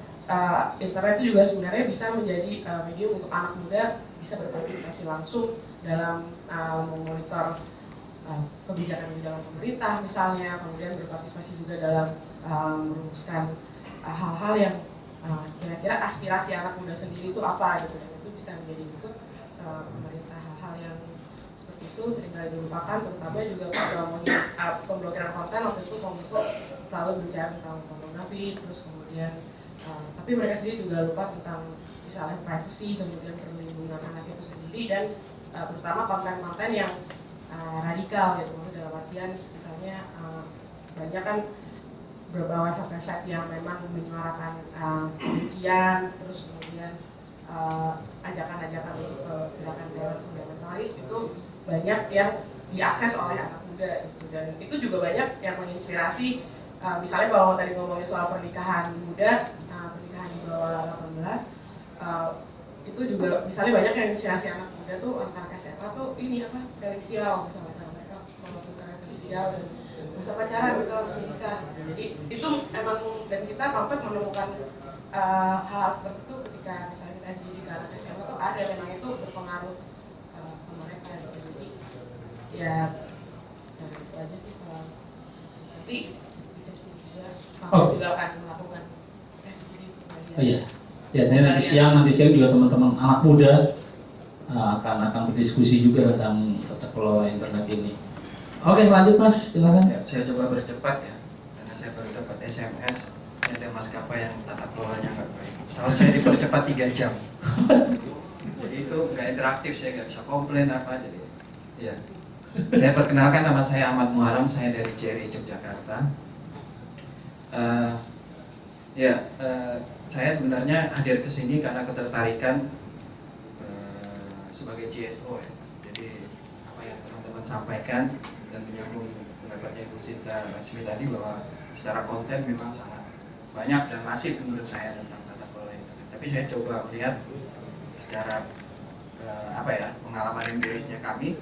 internet itu juga sebenarnya bisa menjadi medium untuk anak muda bisa berpartisipasi langsung dalam memonitor kebijakan-kebijakan pemerintah misalnya, kemudian berpartisipasi juga dalam merumuskan hal-hal yang kira-kira aspirasi anak muda sendiri itu apa gitu, dan itu bisa menjadi bentuk pemerintah. Hal-hal yang seperti itu seringkali dilupakan, terutama juga pemblokiran konten. Waktu itu Kominfo selalu bicara tentang pornografi, terus kemudian tapi mereka sendiri juga lupa tentang misalnya privacy, kemudian perlindungan anak itu sendiri, dan terutama konten-konten yang radikal gitu, dalam artian misalnya banyak kan beberapa website yang memang menyuarakan kebencian, terus kemudian ajakan-ajakan untuk gerakan fundamentalis itu banyak yang diakses oleh anak muda gitu. Dan itu juga banyak yang menginspirasi, misalnya kalau tadi ngomongin soal pernikahan muda, pernikahan di bawah 18, itu juga misalnya banyak yang inspirasi anak muda tuh, anak-anak SMA tuh ini apa, felixial misalnya, mereka melakukan felixial dan masa pacaran gitu, harus menikah. Jadi itu emang, dan kita pamflet menemukan hal seperti itu ketika misalnya kita jadi ke anak SMA tuh ada memang itu berpengaruh ke mereka gitu. Jadi ya itu aja sih soal nanti bisa juga juga akan melakukan Oh iya. Ya, nanti siang juga teman-teman anak muda akan berdiskusi juga tentang tata kelola internet ini. Oke, lanjut Mas, silakan. Ya, saya coba bercepat ya, karena saya baru dapat SMS ada maskapai yang tata kelolanya nggak baik. Pesawat saya dipercepat 3 jam. Jadi itu nggak interaktif, saya nggak bisa komplain apa. Jadi, ya. Saya perkenalkan, nama saya Ahmad Muharram, saya dari JRI Yogyakarta. Saya sebenarnya hadir ke sini karena ketertarikan sebagai GSO ya. Jadi apa yang teman-teman sampaikan dan menyambung pendapatnya Ibu Sinta Laksmi tadi, bahwa secara konten memang sangat banyak dan masif menurut saya tentang tata kelola internet. Tapi saya coba melihat secara pengalaman empirisnya kami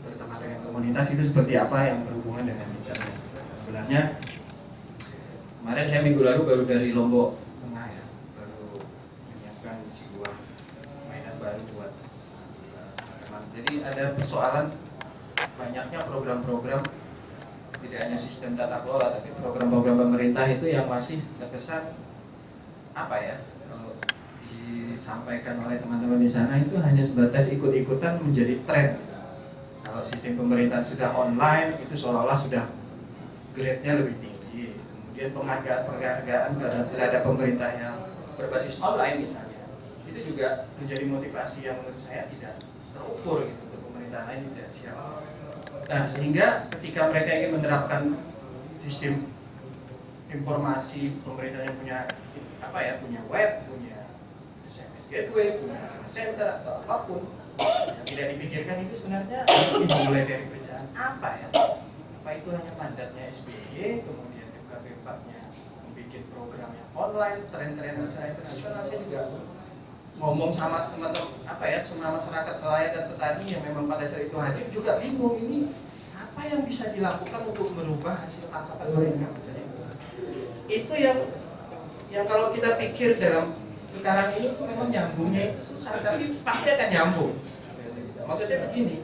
berteman dengan komunitas itu seperti apa yang berhubungan dengan internet. Sebenarnya kemarin saya minggu lalu baru dari Lombok Tengah ya, baru menyiapkan sebuah mainan baru buat teman-teman. Jadi ada persoalan banyaknya program-program, tidak hanya sistem tata kelola, tapi program-program pemerintah itu yang masih terkesan kalau disampaikan oleh teman-teman di sana itu hanya sebatas ikut-ikutan menjadi tren. Kalau sistem pemerintah sudah online, itu seolah-olah sudah grade-nya lebih tinggi. Kemudian penghargaan terhadap pemerintah yang berbasis online misalnya, itu juga menjadi motivasi yang menurut saya tidak terukur gitu, untuk pemerintah lain tidak siap. Nah, sehingga ketika mereka ingin menerapkan sistem informasi pemerintahnya punya punya web, punya SMS gateway, punya SMS center atau apapun, yang tidak dipikirkan itu sebenarnya dimulai dari pecahan apa itu hanya mandatnya SBY, kemudian UKP4-nya membuat program yang online, tren-tren masyarakat internasional. Saya juga ngomong sama teman-teman sama masyarakat nelayan dan petani yang memang pada saat itu hadir juga bingung, ini apa yang bisa dilakukan untuk merubah hasil tangkapan mereka misalnya. Itu yang kalau kita pikir dalam sekarang ini memang nyambungnya itu susah, tapi pasti akan nyambung. Maksudnya begini,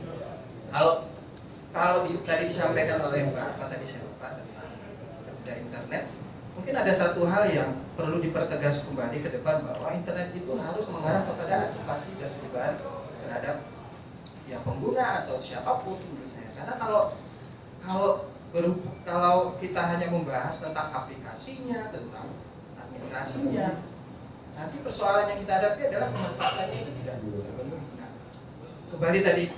kalau tadi disampaikan oleh tadi saya lupa tentang kerja internet, mungkin ada satu hal yang perlu dipertegas kembali ke depan, bahwa internet itu harus mengarah kepada advokasi dan perubahan terhadap pengguna atau siapapun menurut saya. Karena kalau kita hanya membahas tentang aplikasinya, tentang administrasinya, nanti persoalan yang kita hadapi adalah pemanfaatannya itu tidak benar. Kembali tadi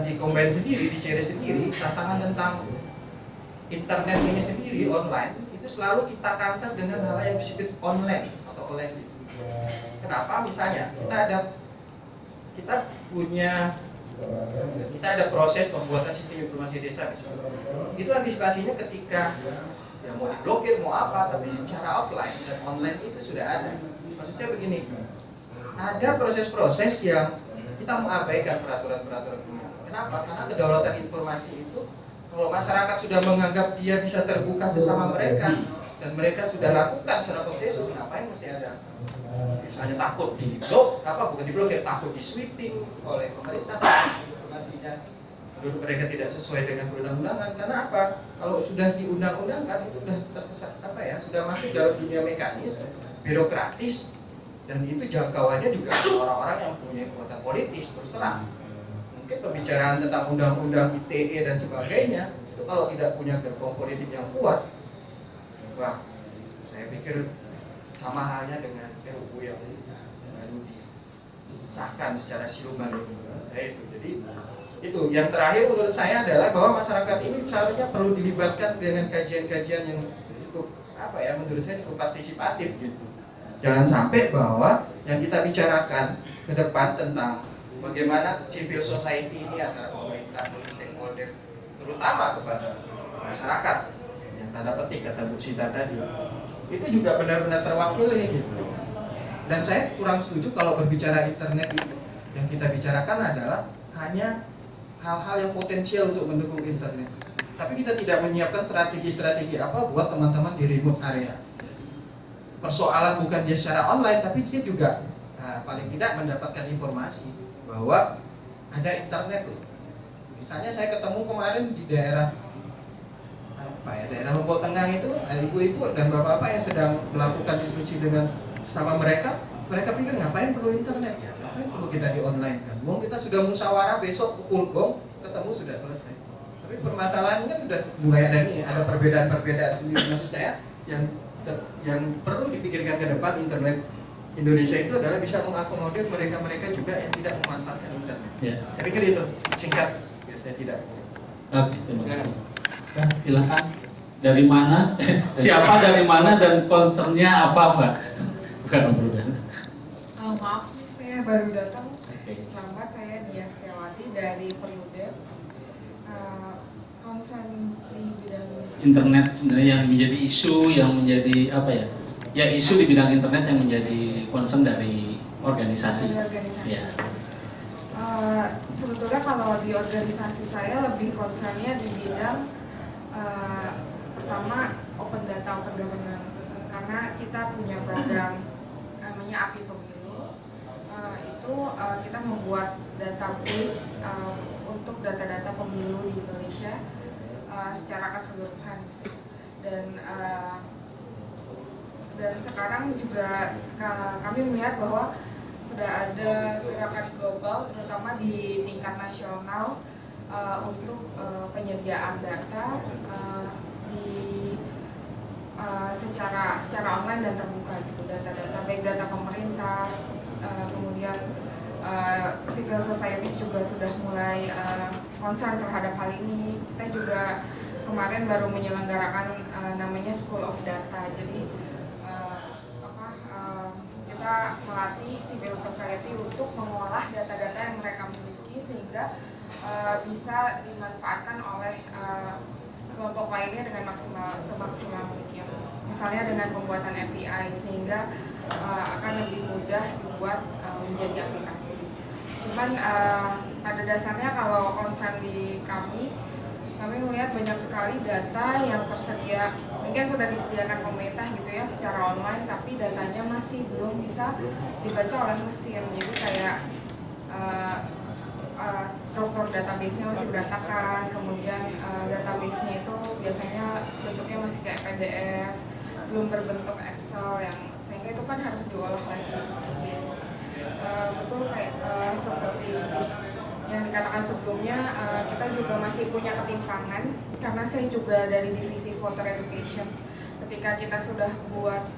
di Combine sendiri, di CR sendiri, tantangan tentang internet ini sendiri, online, itu selalu kita counter dengan hal yang disebut online atau online. Kenapa? Misalnya kita punya Kita ada proses pembuatan sistem informasi desa misalnya. Itu antisipasinya ketika ya mau diblokir mau apa, tapi secara offline dan online itu sudah ada. Maksudnya begini, ada proses-proses yang kita mengabaikan peraturan-peraturan perundang-undangan. Kenapa? Karena kedaulatan informasi itu kalau masyarakat sudah menganggap dia bisa terbuka sesama mereka dan mereka sudah lakukan secara konsensus, ngapain mesti ada? Misalnya takut di blok, bukan di blokir, takut di sweeping oleh pemerintah informasinya. Dulu mereka tidak sesuai dengan perundang-undangan. Karena apa? Kalau sudah diundang-undangkan itu sudah terkesan sudah masuk dalam dunia mekanis, birokratis, dan itu jangkauannya juga orang-orang yang punya kekuatan politis. Terus terang, mungkin pembicaraan tentang undang-undang ITE dan sebagainya itu kalau tidak punya gerbong politik yang kuat, wah, saya pikir sama halnya dengan RUU yang baru disahkan secara siluman itu. Jadi itu yang terakhir menurut saya adalah bahwa masyarakat ini seharusnya perlu dilibatkan dengan kajian-kajian yang cukup menurut saya cukup partisipatif gitu. Jangan sampai bahwa yang kita bicarakan ke depan tentang bagaimana civil society ini antara pemerintah dan stakeholder terutama kepada masyarakat yang tanda petik kata Bu Sita tadi itu juga benar-benar terwakili gitu. Dan saya kurang setuju kalau berbicara internet itu yang kita bicarakan adalah hanya hal-hal yang potensial untuk mendukung internet. Tapi kita tidak menyiapkan strategi-strategi apa buat teman-teman di remote area. Persoalan bukan dia secara online, tapi dia juga paling tidak mendapatkan informasi bahwa ada internet tuh. Misalnya saya ketemu kemarin di daerah daerah Lombok Tengah itu, ibu-ibu dan bapak-bapak yang sedang melakukan diskusi dengan sama mereka pikir ngapain perlu internet ya, ngapain perlu kita di online kan? Kita sudah musyawarah besok pukul gong ketemu sudah selesai. Tapi permasalahannya sudah mulai ada perbedaan-perbedaan sendiri. Maksud saya yang perlu dipikirkan ke depan internet Indonesia itu adalah bisa mengakomodir mereka-mereka juga yang tidak memanfaatkan internet. Ya. Saya pikir itu singkat, biasanya tidak. Oke, silakan. Dari mana? Siapa dari mana dan concernnya apa, Pak? Bukan obrolan. Maaf, saya baru datang. Selamat, saya Dia Setiawati dari Perludem. Concern di bidang internet sebenarnya yang menjadi isu yang menjadi ya isu di bidang internet yang menjadi concern dari organisasi. Ya. Sebetulnya kalau di organisasi saya lebih concernnya di bidang pertama open data, open governance, karena kita punya program namanya API Pemilu. Itu kita membuat database untuk data-data pemilu di Indonesia secara keseluruhan, dan sekarang juga kami melihat bahwa sudah ada gerakan global terutama di tingkat nasional untuk penyediaan data secara online dan terbuka gitu, data-data baik data pemerintah, kemudian civil society juga sudah mulai concern terhadap hal ini. Kita juga kemarin baru menyelenggarakan namanya School of Data. Jadi kita melatih civil society untuk mengolah data-data yang mereka miliki sehingga bisa dimanfaatkan oleh kelompok lainnya dengan semaksimal mungkin. Misalnya dengan pembuatan API sehingga akan lebih mudah dibuat menjadi aplikasi. Cuman pada dasarnya kalau concern di kami melihat banyak sekali data yang tersedia, mungkin sudah disediakan pemerintah gitu ya secara online, tapi datanya masih belum bisa dibaca oleh mesin. Jadi kayak struktur database-nya masih berantakan, kemudian database-nya itu biasanya bentuknya masih kayak PDF, belum berbentuk Excel, yang sehingga itu kan harus diolah lagi. Betul kayak seperti yang dikatakan sebelumnya, kita juga masih punya ketimpangan karena saya juga dari divisi voter education. Ketika kita sudah buat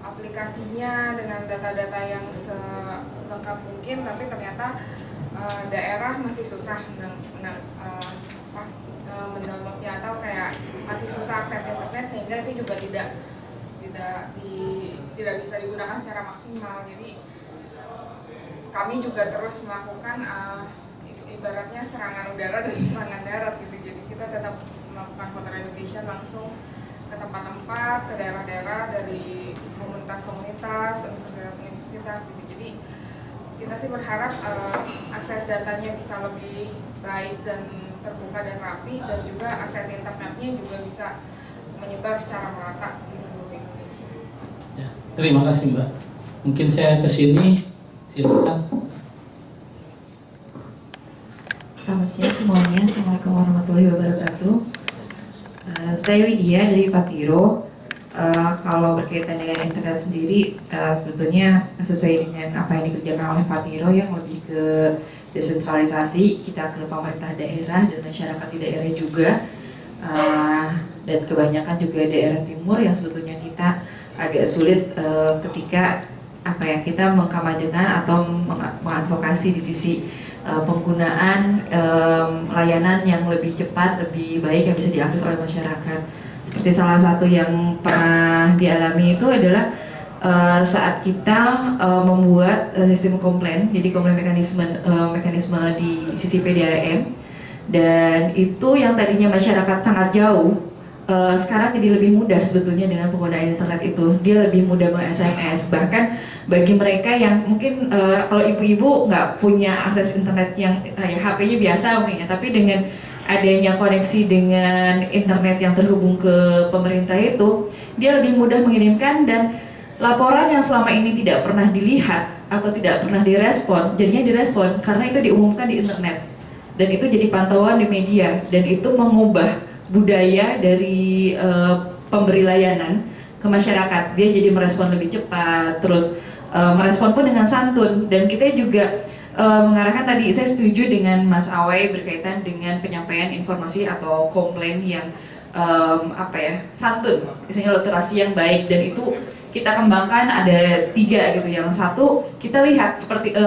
aplikasinya dengan data-data yang selengkap mungkin, tapi ternyata daerah masih susah mendownloadnya atau kayak masih susah akses internet, sehingga itu juga tidak bisa digunakan secara maksimal. Jadi kami juga terus melakukan ibaratnya serangan udara dan serangan darat gitu. Jadi kita tetap melakukan voter education langsung ke tempat-tempat, ke daerah-daerah, dari komunitas-komunitas, universitas-universitas gitu. Jadi kita sih berharap akses datanya bisa lebih baik dan terbuka dan rapi, dan juga akses internetnya juga bisa menyebar secara merata di seluruh Indonesia. Ya, terima kasih Mbak. Mungkin saya ke sini, silakan. Selamat siang semuanya, Assalamualaikum warahmatullahi wabarakatuh. Saya Widya dari Patiro. Kalau berkaitan dengan internet sendiri, sebetulnya sesuai dengan apa yang dikerjakan oleh Patiro yang lebih ke desentralisasi, kita ke pemerintah daerah dan masyarakat di daerah juga, dan kebanyakan juga daerah timur yang sebetulnya kita agak sulit ketika kita mengkampanyekan atau mengadvokasi di sisi penggunaan layanan yang lebih cepat, lebih baik yang bisa diakses oleh masyarakat. Seperti salah satu yang pernah dialami itu adalah saat kita membuat sistem komplain, jadi komplain mekanisme di sisi PDAM, dan itu yang tadinya masyarakat sangat jauh, sekarang jadi lebih mudah sebetulnya dengan penggunaan internet itu. Dia lebih mudah meng-SMS, bahkan bagi mereka yang mungkin kalau ibu-ibu nggak punya akses internet yang HP-nya biasa mungkin ya, tapi dengan adanya koneksi dengan internet yang terhubung ke pemerintah itu, dia lebih mudah mengirimkan, dan laporan yang selama ini tidak pernah dilihat atau tidak pernah direspon, jadinya direspon karena itu diumumkan di internet, dan itu jadi pantauan di media, dan itu mengubah budaya dari pemberi layanan ke masyarakat. Dia jadi merespon lebih cepat, terus merespon pun dengan santun, dan kita juga mengarahkan tadi, saya setuju dengan Mas Awai berkaitan dengan penyampaian informasi atau komplain yang santun, misalnya literasi yang baik, dan itu kita kembangkan ada 3 gitu. Yang satu, kita lihat seperti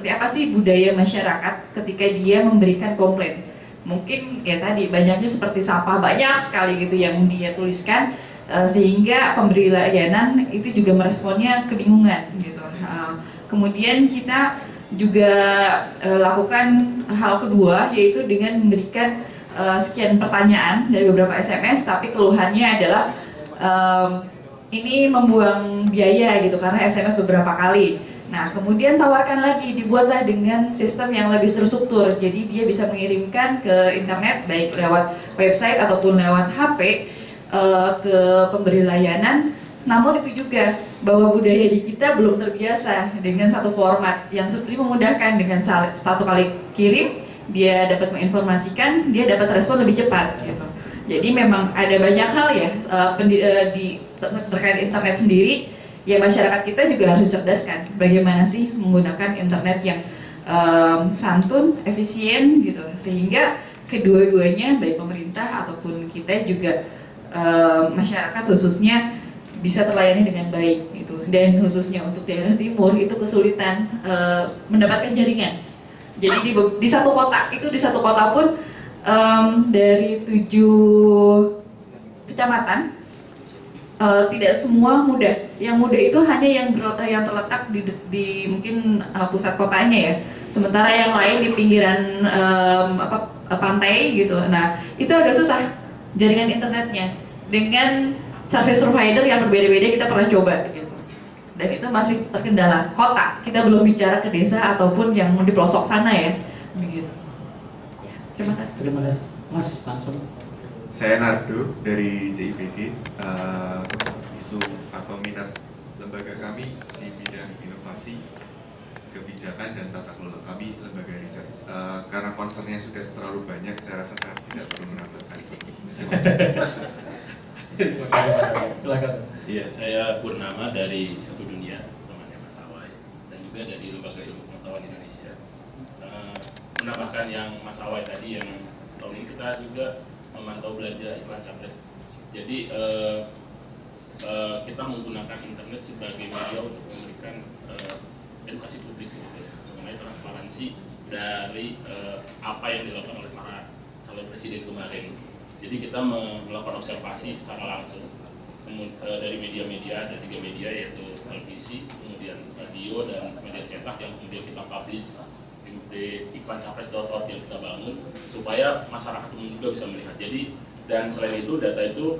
apa sih budaya masyarakat ketika dia memberikan komplain. Mungkin ya tadi banyaknya seperti sampah, banyak sekali gitu yang dia tuliskan, sehingga pemberi layanan itu juga meresponnya kebingungan gitu. Kemudian kita juga lakukan hal kedua, yaitu dengan memberikan sekian pertanyaan dari beberapa SMS, tapi keluhannya adalah ini membuang biaya gitu karena SMS beberapa kali. Nah, kemudian tawarkan lagi, dibuatlah dengan sistem yang lebih terstruktur, jadi dia bisa mengirimkan ke internet baik lewat website ataupun lewat HP ke pemberi layanan. Namun itu juga bahwa budaya di kita belum terbiasa dengan satu format yang sebetulnya memudahkan. Dengan satu kali kirim, dia dapat menginformasikan, dia dapat respon lebih cepat gitu. Jadi memang ada banyak hal ya terkait internet sendiri, ya masyarakat kita juga harus dicerdaskan bagaimana sih menggunakan internet yang santun, efisien gitu, sehingga kedua-duanya baik pemerintah ataupun kita juga masyarakat khususnya bisa terlayani dengan baik gitu. Dan khususnya untuk daerah timur itu kesulitan mendapatkan jaringan. Jadi di satu kota pun dari 7 kecamatan tidak semua mudah. Yang mudah itu hanya yang terletak di mungkin pusat kotanya ya. Sementara yang lain di pinggiran pantai gitu. Nah, itu agak susah jaringan internetnya. Dengan service provider yang berbeda-beda kita pernah coba gitu. Dan itu masih terkendala. Kota, kita belum bicara ke desa ataupun yang di pelosok sana ya. Begitu. Ya, terima kasih. Terima kasih. Mas, langsung. Saya Nardo dari JIPD. Isu atau minat lembaga kami di bidang inovasi, kebijakan dan tata kelola. Kami lembaga riset. Karena concernnya sudah terlalu banyak, saya rasa saya tidak perlu menambahkan. Iya, saya Purnama dari Satu Dunia, temannya Mas Awai, dan juga dari Lembaga Ilmu Pengetahuan Indonesia. Menambahkan yang Mas Awai tadi, yang tahun ini kita juga memantau belanja iklan capres. Jadi kita menggunakan internet sebagai media untuk memberikan edukasi publik mengenai transparansi dari apa yang dilakukan oleh para calon presiden kemarin. Jadi kita melakukan observasi secara langsung dari media-media, ada 3 media yaitu televisi, kemudian radio dan media cetak yang kemudian kita publish di iklanCapres.org yang kita bangun supaya masyarakat umum juga bisa melihat. Jadi dan selain itu data itu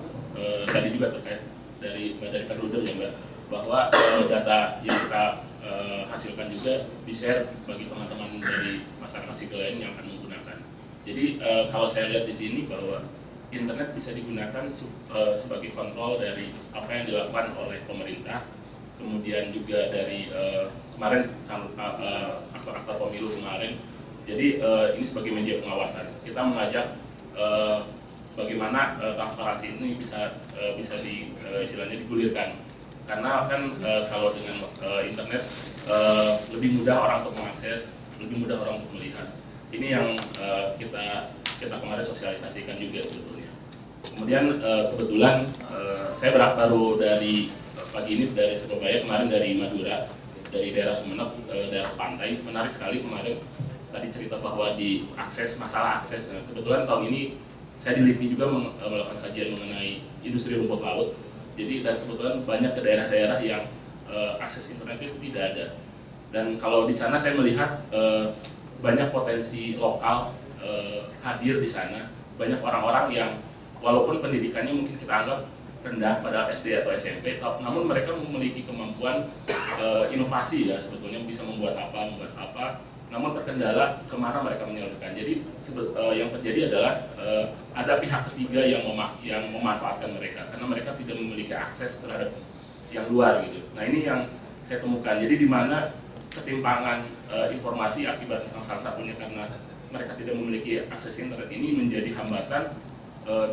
tadi juga terkait dari Perludem ya Mbak, bahwa data yang kita hasilkan juga di-share bagi teman-teman dari masyarakat sipil lain yang akan menggunakan. Jadi kalau saya lihat di sini bahwa internet bisa digunakan sebagai kontrol dari apa yang dilakukan oleh pemerintah, kemudian juga dari kemarin aktor pemilu kemarin. Jadi ini sebagai media pengawasan. Kita mengajak bagaimana transparansi ini bisa istilahnya digulirkan. Karena kan kalau dengan internet lebih mudah orang untuk mengakses, lebih mudah orang untuk melihat. Ini yang kita kemarin sosialisasikan juga sebetulnya. Kemudian kebetulan saya baru dari pagi ini dari Surabaya, kemarin dari Madura, dari daerah Sumeneb, daerah pantai. Menarik sekali kemarin tadi cerita bahwa di masalah akses. Kebetulan tahun ini saya di LIPI juga melakukan kajian mengenai industri rumput laut. Jadi dan kebetulan banyak ke daerah-daerah yang akses internet itu tidak ada. Dan kalau di sana saya melihat banyak potensi lokal hadir di sana. Banyak orang-orang yang walaupun pendidikannya mungkin kita anggap rendah pada SD atau SMP, namun mereka memiliki kemampuan inovasi ya sebetulnya, bisa membuat apa, namun terkendala kemana mereka menyalurkan. Jadi yang terjadi adalah ada pihak ketiga yang memanfaatkan mereka karena mereka tidak memiliki akses terhadap yang luar gitu. Nah ini yang saya temukan. Jadi di mana ketimpangan informasi akibat salah satunya karena mereka tidak memiliki akses internet ini menjadi hambatan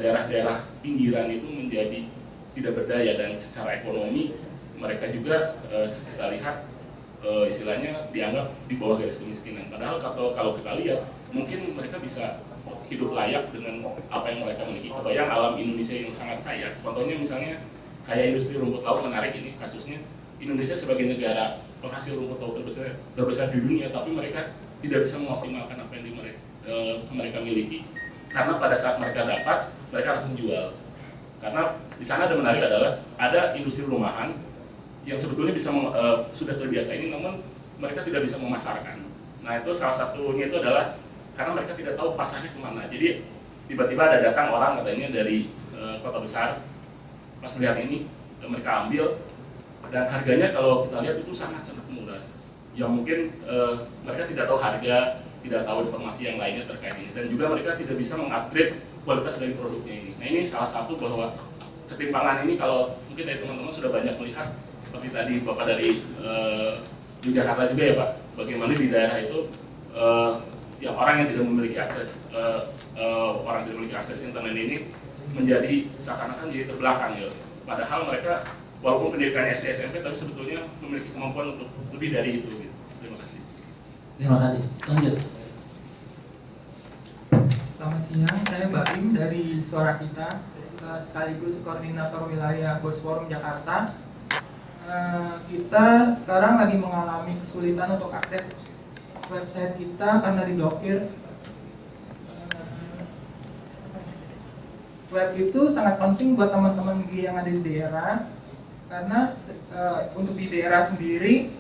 daerah-daerah pinggiran itu menjadi tidak berdaya, dan secara ekonomi mereka juga kita lihat istilahnya dianggap di bawah garis kemiskinan. Padahal kalau kita lihat mungkin mereka bisa hidup layak dengan apa yang mereka miliki. Kebayang alam Indonesia yang sangat kaya. Contohnya misalnya kayak industri rumput laut, menarik ini kasusnya. Indonesia sebagai negara penghasil rumput laut terbesar di dunia, tapi mereka tidak bisa mengoptimalkan apa yang mereka miliki. Karena pada saat mereka dapat, mereka harus menjual. Karena di sana ada menarik adalah ada industri rumahan yang sebetulnya bisa sudah terbiasa ini, namun mereka tidak bisa memasarkan. Nah itu salah satunya itu adalah karena mereka tidak tahu pasarnya kemana. Jadi tiba-tiba ada datang orang katanya dari kota besar, pas lihat ini mereka ambil, dan harganya kalau kita lihat itu sangat-sangat murah. Yang mungkin mereka tidak tahu harga, tidak tahu informasi yang lainnya terkait ini, dan juga mereka tidak bisa mengupgrade kualitas dari produknya ini. Nah ini salah satu bahwa ketimpangan ini kalau mungkin dari teman-teman sudah banyak melihat, seperti tadi Bapak dari Yogyakarta juga ya Pak, bagaimana di daerah itu yang orang yang tidak memiliki akses orang tidak memiliki akses internet ini menjadi seakan-akan jadi terbelakang ya. Padahal mereka walaupun pendidikan SD SMP tapi sebetulnya memiliki kemampuan untuk lebih dari itu. Gitu. Terima kasih. Terima kasih. Lanjut. Selamat siang, saya Mbak Im dari Suara Kita, sekaligus koordinator wilayah Bos Forum Jakarta. Kita sekarang lagi mengalami kesulitan untuk akses website kita karena diblokir. Web itu sangat penting buat teman-teman yang ada di daerah, karena untuk di daerah sendiri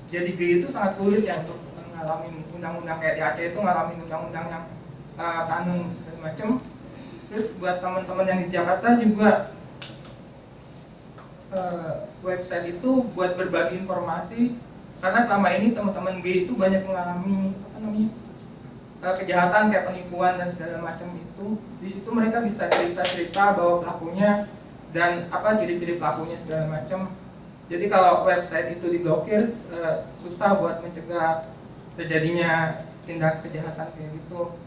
jadi G itu sangat sulit ya untuk ngalamin undang-undang kayak di Aceh itu ngalamin undang-undang yang kanun segala macam. Terus buat teman-teman yang di Jakarta juga website itu buat berbagi informasi, karena selama ini teman-teman G itu banyak mengalami kejahatan kayak penipuan dan segala macam itu. Di situ mereka bisa cerita-cerita bahwa pelakunya dan apa ciri-ciri pelakunya segala macam. Jadi kalau website itu diblokir susah buat mencegah terjadinya tindak kejahatan kayak gitu.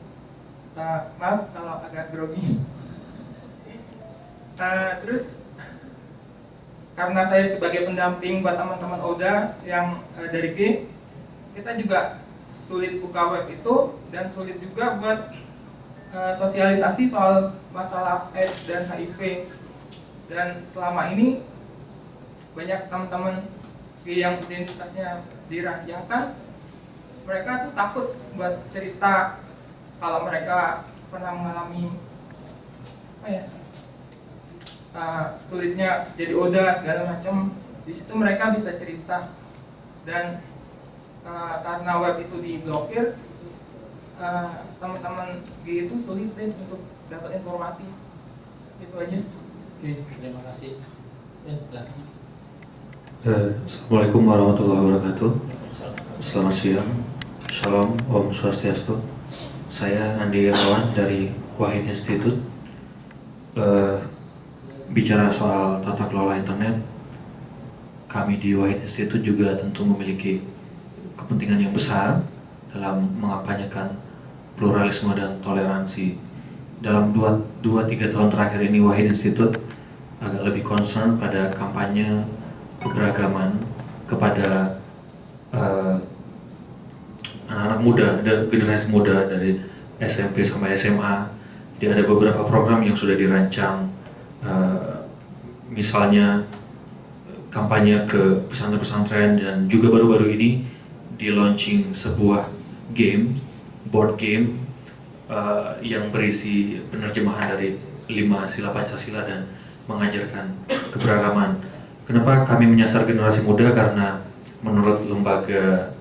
Maaf kalau agak grogi. Terus karena saya sebagai pendamping buat teman-teman ODA yang dari G, kita juga sulit buka web itu dan sulit juga buat sosialisasi soal masalah AIDS dan HIV. Dan selama ini banyak teman-teman yang identitasnya dirahasiakan, mereka tuh takut buat cerita kalau mereka pernah mengalami sulitnya jadi ODA segala macam. Di situ mereka bisa cerita, dan karena web itu diblokir, teman-teman G itu sulit deh untuk dapat informasi. Itu aja. Oke, terima kasih. Assalamualaikum warahmatullahi wabarakatuh. Selamat siang. Shalom, Om Swastiastu. Saya Andi Irawan dari Wahid Institute. Bicara soal tata kelola internet, kami di Wahid Institute juga tentu memiliki kepentingan yang besar dalam mengampanyekan pluralisme dan toleransi. Dalam 2-3 tahun terakhir ini Wahid Institute agak lebih concern pada kampanye keberagaman kepada anak-anak muda, generasi muda dari SMP sampai SMA. Jadi ada beberapa program yang sudah dirancang, misalnya kampanye ke pesantren-pesantren, dan juga baru-baru ini di launching sebuah game, board game yang berisi penerjemahan dari 5 sila Pancasila dan mengajarkan keberagaman. Kenapa kami menyasar generasi muda? Karena menurut Lembaga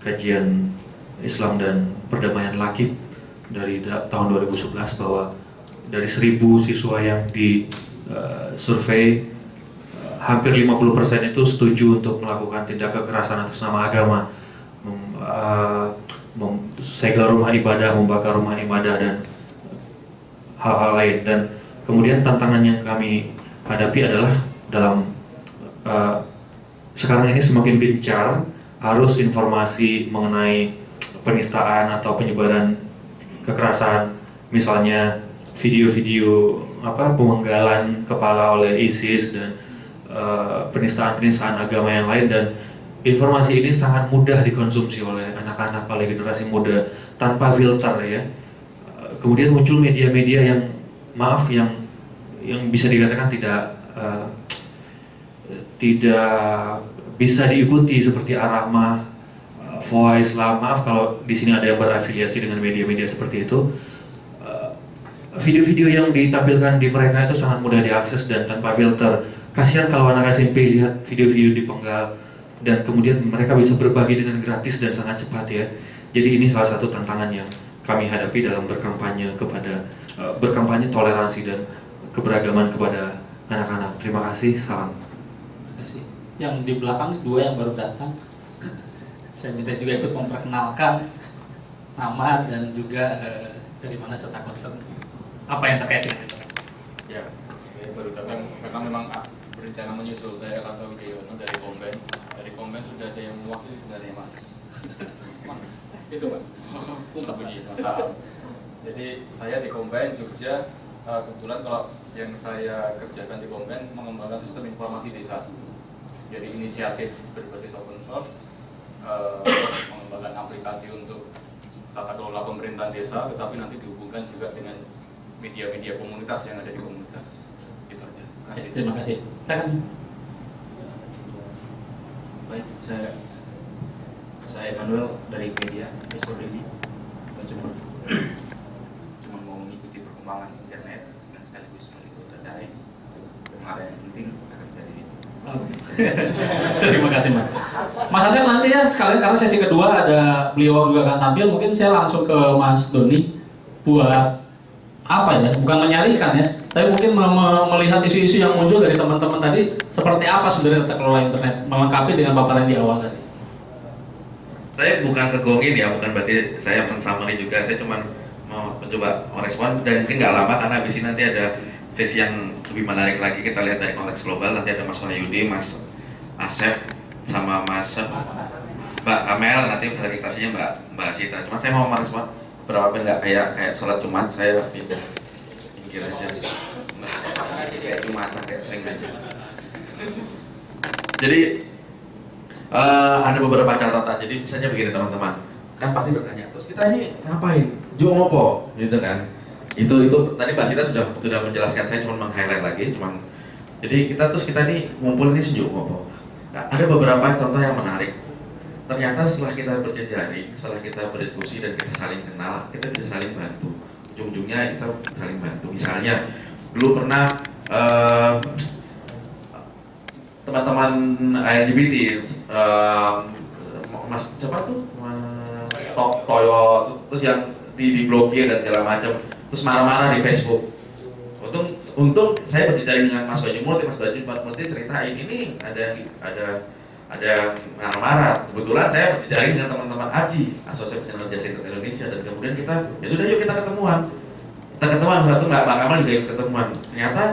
Kajian Islam dan Perdamaian Lakib dari tahun 2011 bahwa dari 1000 siswa yang di survei, hampir 50% itu setuju untuk melakukan tindak kekerasan atas nama agama, segel rumah ibadah, membakar rumah ibadah, dan hal-hal lain. Dan kemudian tantangan yang kami hadapi adalah dalam sekarang ini semakin gencar arus informasi mengenai penistaan atau penyebaran kekerasan, misalnya video-video pemenggalan kepala oleh ISIS dan penistaan-penistaan agama yang lain, dan informasi ini sangat mudah dikonsumsi oleh anak-anak, oleh generasi muda tanpa filter ya. Kemudian muncul media-media yang yang bisa dikatakan tidak bisa diikuti, seperti Ar-Rahmah, Voice lah. Maaf kalau di sini ada yang berafiliasi dengan media-media seperti itu. Video-video yang ditampilkan di mereka itu sangat mudah diakses dan tanpa filter. Kasihan kalau anak SMP lihat video-video dipenggal, dan kemudian mereka bisa berbagi dengan gratis dan sangat cepat ya. Jadi ini salah satu tantangan yang kami hadapi dalam berkampanye toleransi dan keberagaman kepada anak-anak. Terima kasih, salam. Terima kasih. Yang di belakang 2 yang baru datang, saya minta juga ikut memperkenalkan nama dan juga dari mana serta concern apa yang terkait dengan itu. Ya, saya baru datang karena memang berencana menyusul. Saya Rata Wijayono dari Komben. Dari Komben sudah ada yang mewakili sebenarnya, Mas. Itu Pak. Sudah begini, masalah. Jadi saya di Komben Jogja, kebetulan kalau yang saya kerjakan di Komben mengembangkan sistem informasi desa. Jadi inisiatif berbasis open source, mengembangkan aplikasi untuk tata kelola pemerintahan desa, tetapi nanti dihubungkan juga dengan media-media komunitas yang ada di komunitas. Itu aja. Terima kasih. Baik, saya Manuel dari media SODD. Cuma mau mengikuti perkembangan internet dan sekaligus meliput acara ini. Kemarin yang penting akan jadi ini. Terima kasih Mas. Mas Asep nanti ya sekalian, karena sesi kedua ada beliau juga akan tampil, mungkin saya langsung ke Mas Doni buat apa ya, bukan menyalihkan ya, tapi mungkin melihat isu-isu yang muncul dari teman-teman tadi, seperti apa sebenarnya tata kelola internet, melengkapi dengan paparan di awal tadi. Saya bukan kegongin ya, bukan berarti saya mensamari juga, saya cuma mau mencoba merespon, dan mungkin nggak lama karena habis ini nanti ada sesi yang lebih menarik lagi, kita lihat dari konteks global. Nanti ada Mas Wahyudi, Mas Asep, sama Mbak Amel, nanti fasilitasinya Mbak Sita. Cuma saya mau merespon berapa nggak kayak sholat Jumat, saya pindah pikir aja kayak Jumatan, kayak sering aja. Jadi ada beberapa catatan. Jadi misalnya begini teman-teman, kan pasti bertanya, terus kita ini ngapain? Jual apa? Gitu kan? Itu tadi Mbak Sita sudah menjelaskan, saya cuma meng-highlight lagi, jadi kita ini ngumpul ini sejuk apa? Nah, ada beberapa contoh yang menarik. Ternyata setelah kita berjejaring, setelah kita berdiskusi dan kita saling kenal, kita bisa saling bantu. Ujung-ujungnya kita saling bantu. Misalnya dulu pernah teman-teman LGBT Mas siapa tuh Toyo, terus yang diblokir dan segala macam, terus marah-marah di Facebook. Untung saya berjejaring dengan Mas Bayu Murti ceritain ini ada marah-marah. Kebetulan saya berjejaring dengan teman-teman AJI, Asosiasi Penyelenggara Jasa Internet Indonesia, dan kemudian kita ya sudah yuk kita ketemuan. Satu Mbak Kamal juga ikut ketemuan. Ternyata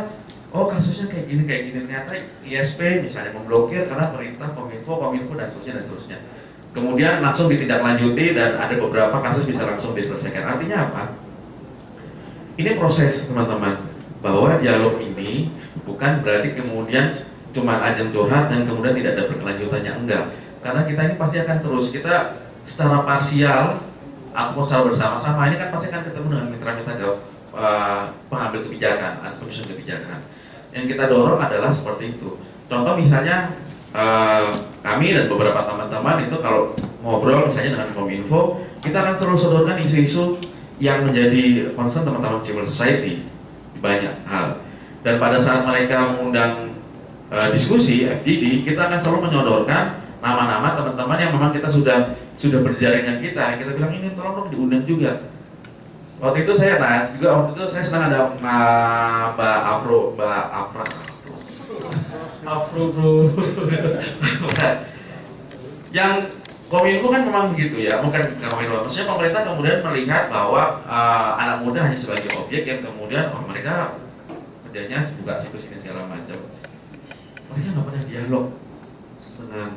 oh kasusnya kayak gini. Ternyata ISP misalnya memblokir karena perintah Kominfo dan seterusnya. Kemudian langsung ditindaklanjuti dan ada beberapa kasus bisa langsung diselesaikan. Artinya apa? Ini proses teman-teman, bahwa dialog ini bukan berarti kemudian cuma ajang curhat dan kemudian tidak ada berkelanjutannya, enggak. Karena kita ini pasti akan terus, kita secara parsial atau secara bersama-sama ini kan pasti akan ketemu dengan mitra-mitra pengambil kebijakan atau penyusun kebijakan. Yang kita dorong adalah seperti itu. Contoh misalnya kami dan beberapa teman-teman itu kalau ngobrol misalnya dengan Kominfo, kita akan selalu sodorkan isu-isu yang menjadi concern teman-teman civil society di banyak hal. Dan pada saat mereka mengundang diskusi FGD, kita akan selalu menyodorkan nama-nama teman-teman yang memang kita sudah berjaringan kita bilang ini tolong dong diundang juga. Waktu itu saya senang ada Mbak Afro bro. Yang Kominfo kan memang begitu ya, bukan Kominfo. Maksudnya pemerintah kemudian melihat bahwa anak muda hanya sebagai objek yang kemudian mereka kerjanya buka situs ini segala macam. Mereka nggak pernah dialog dengan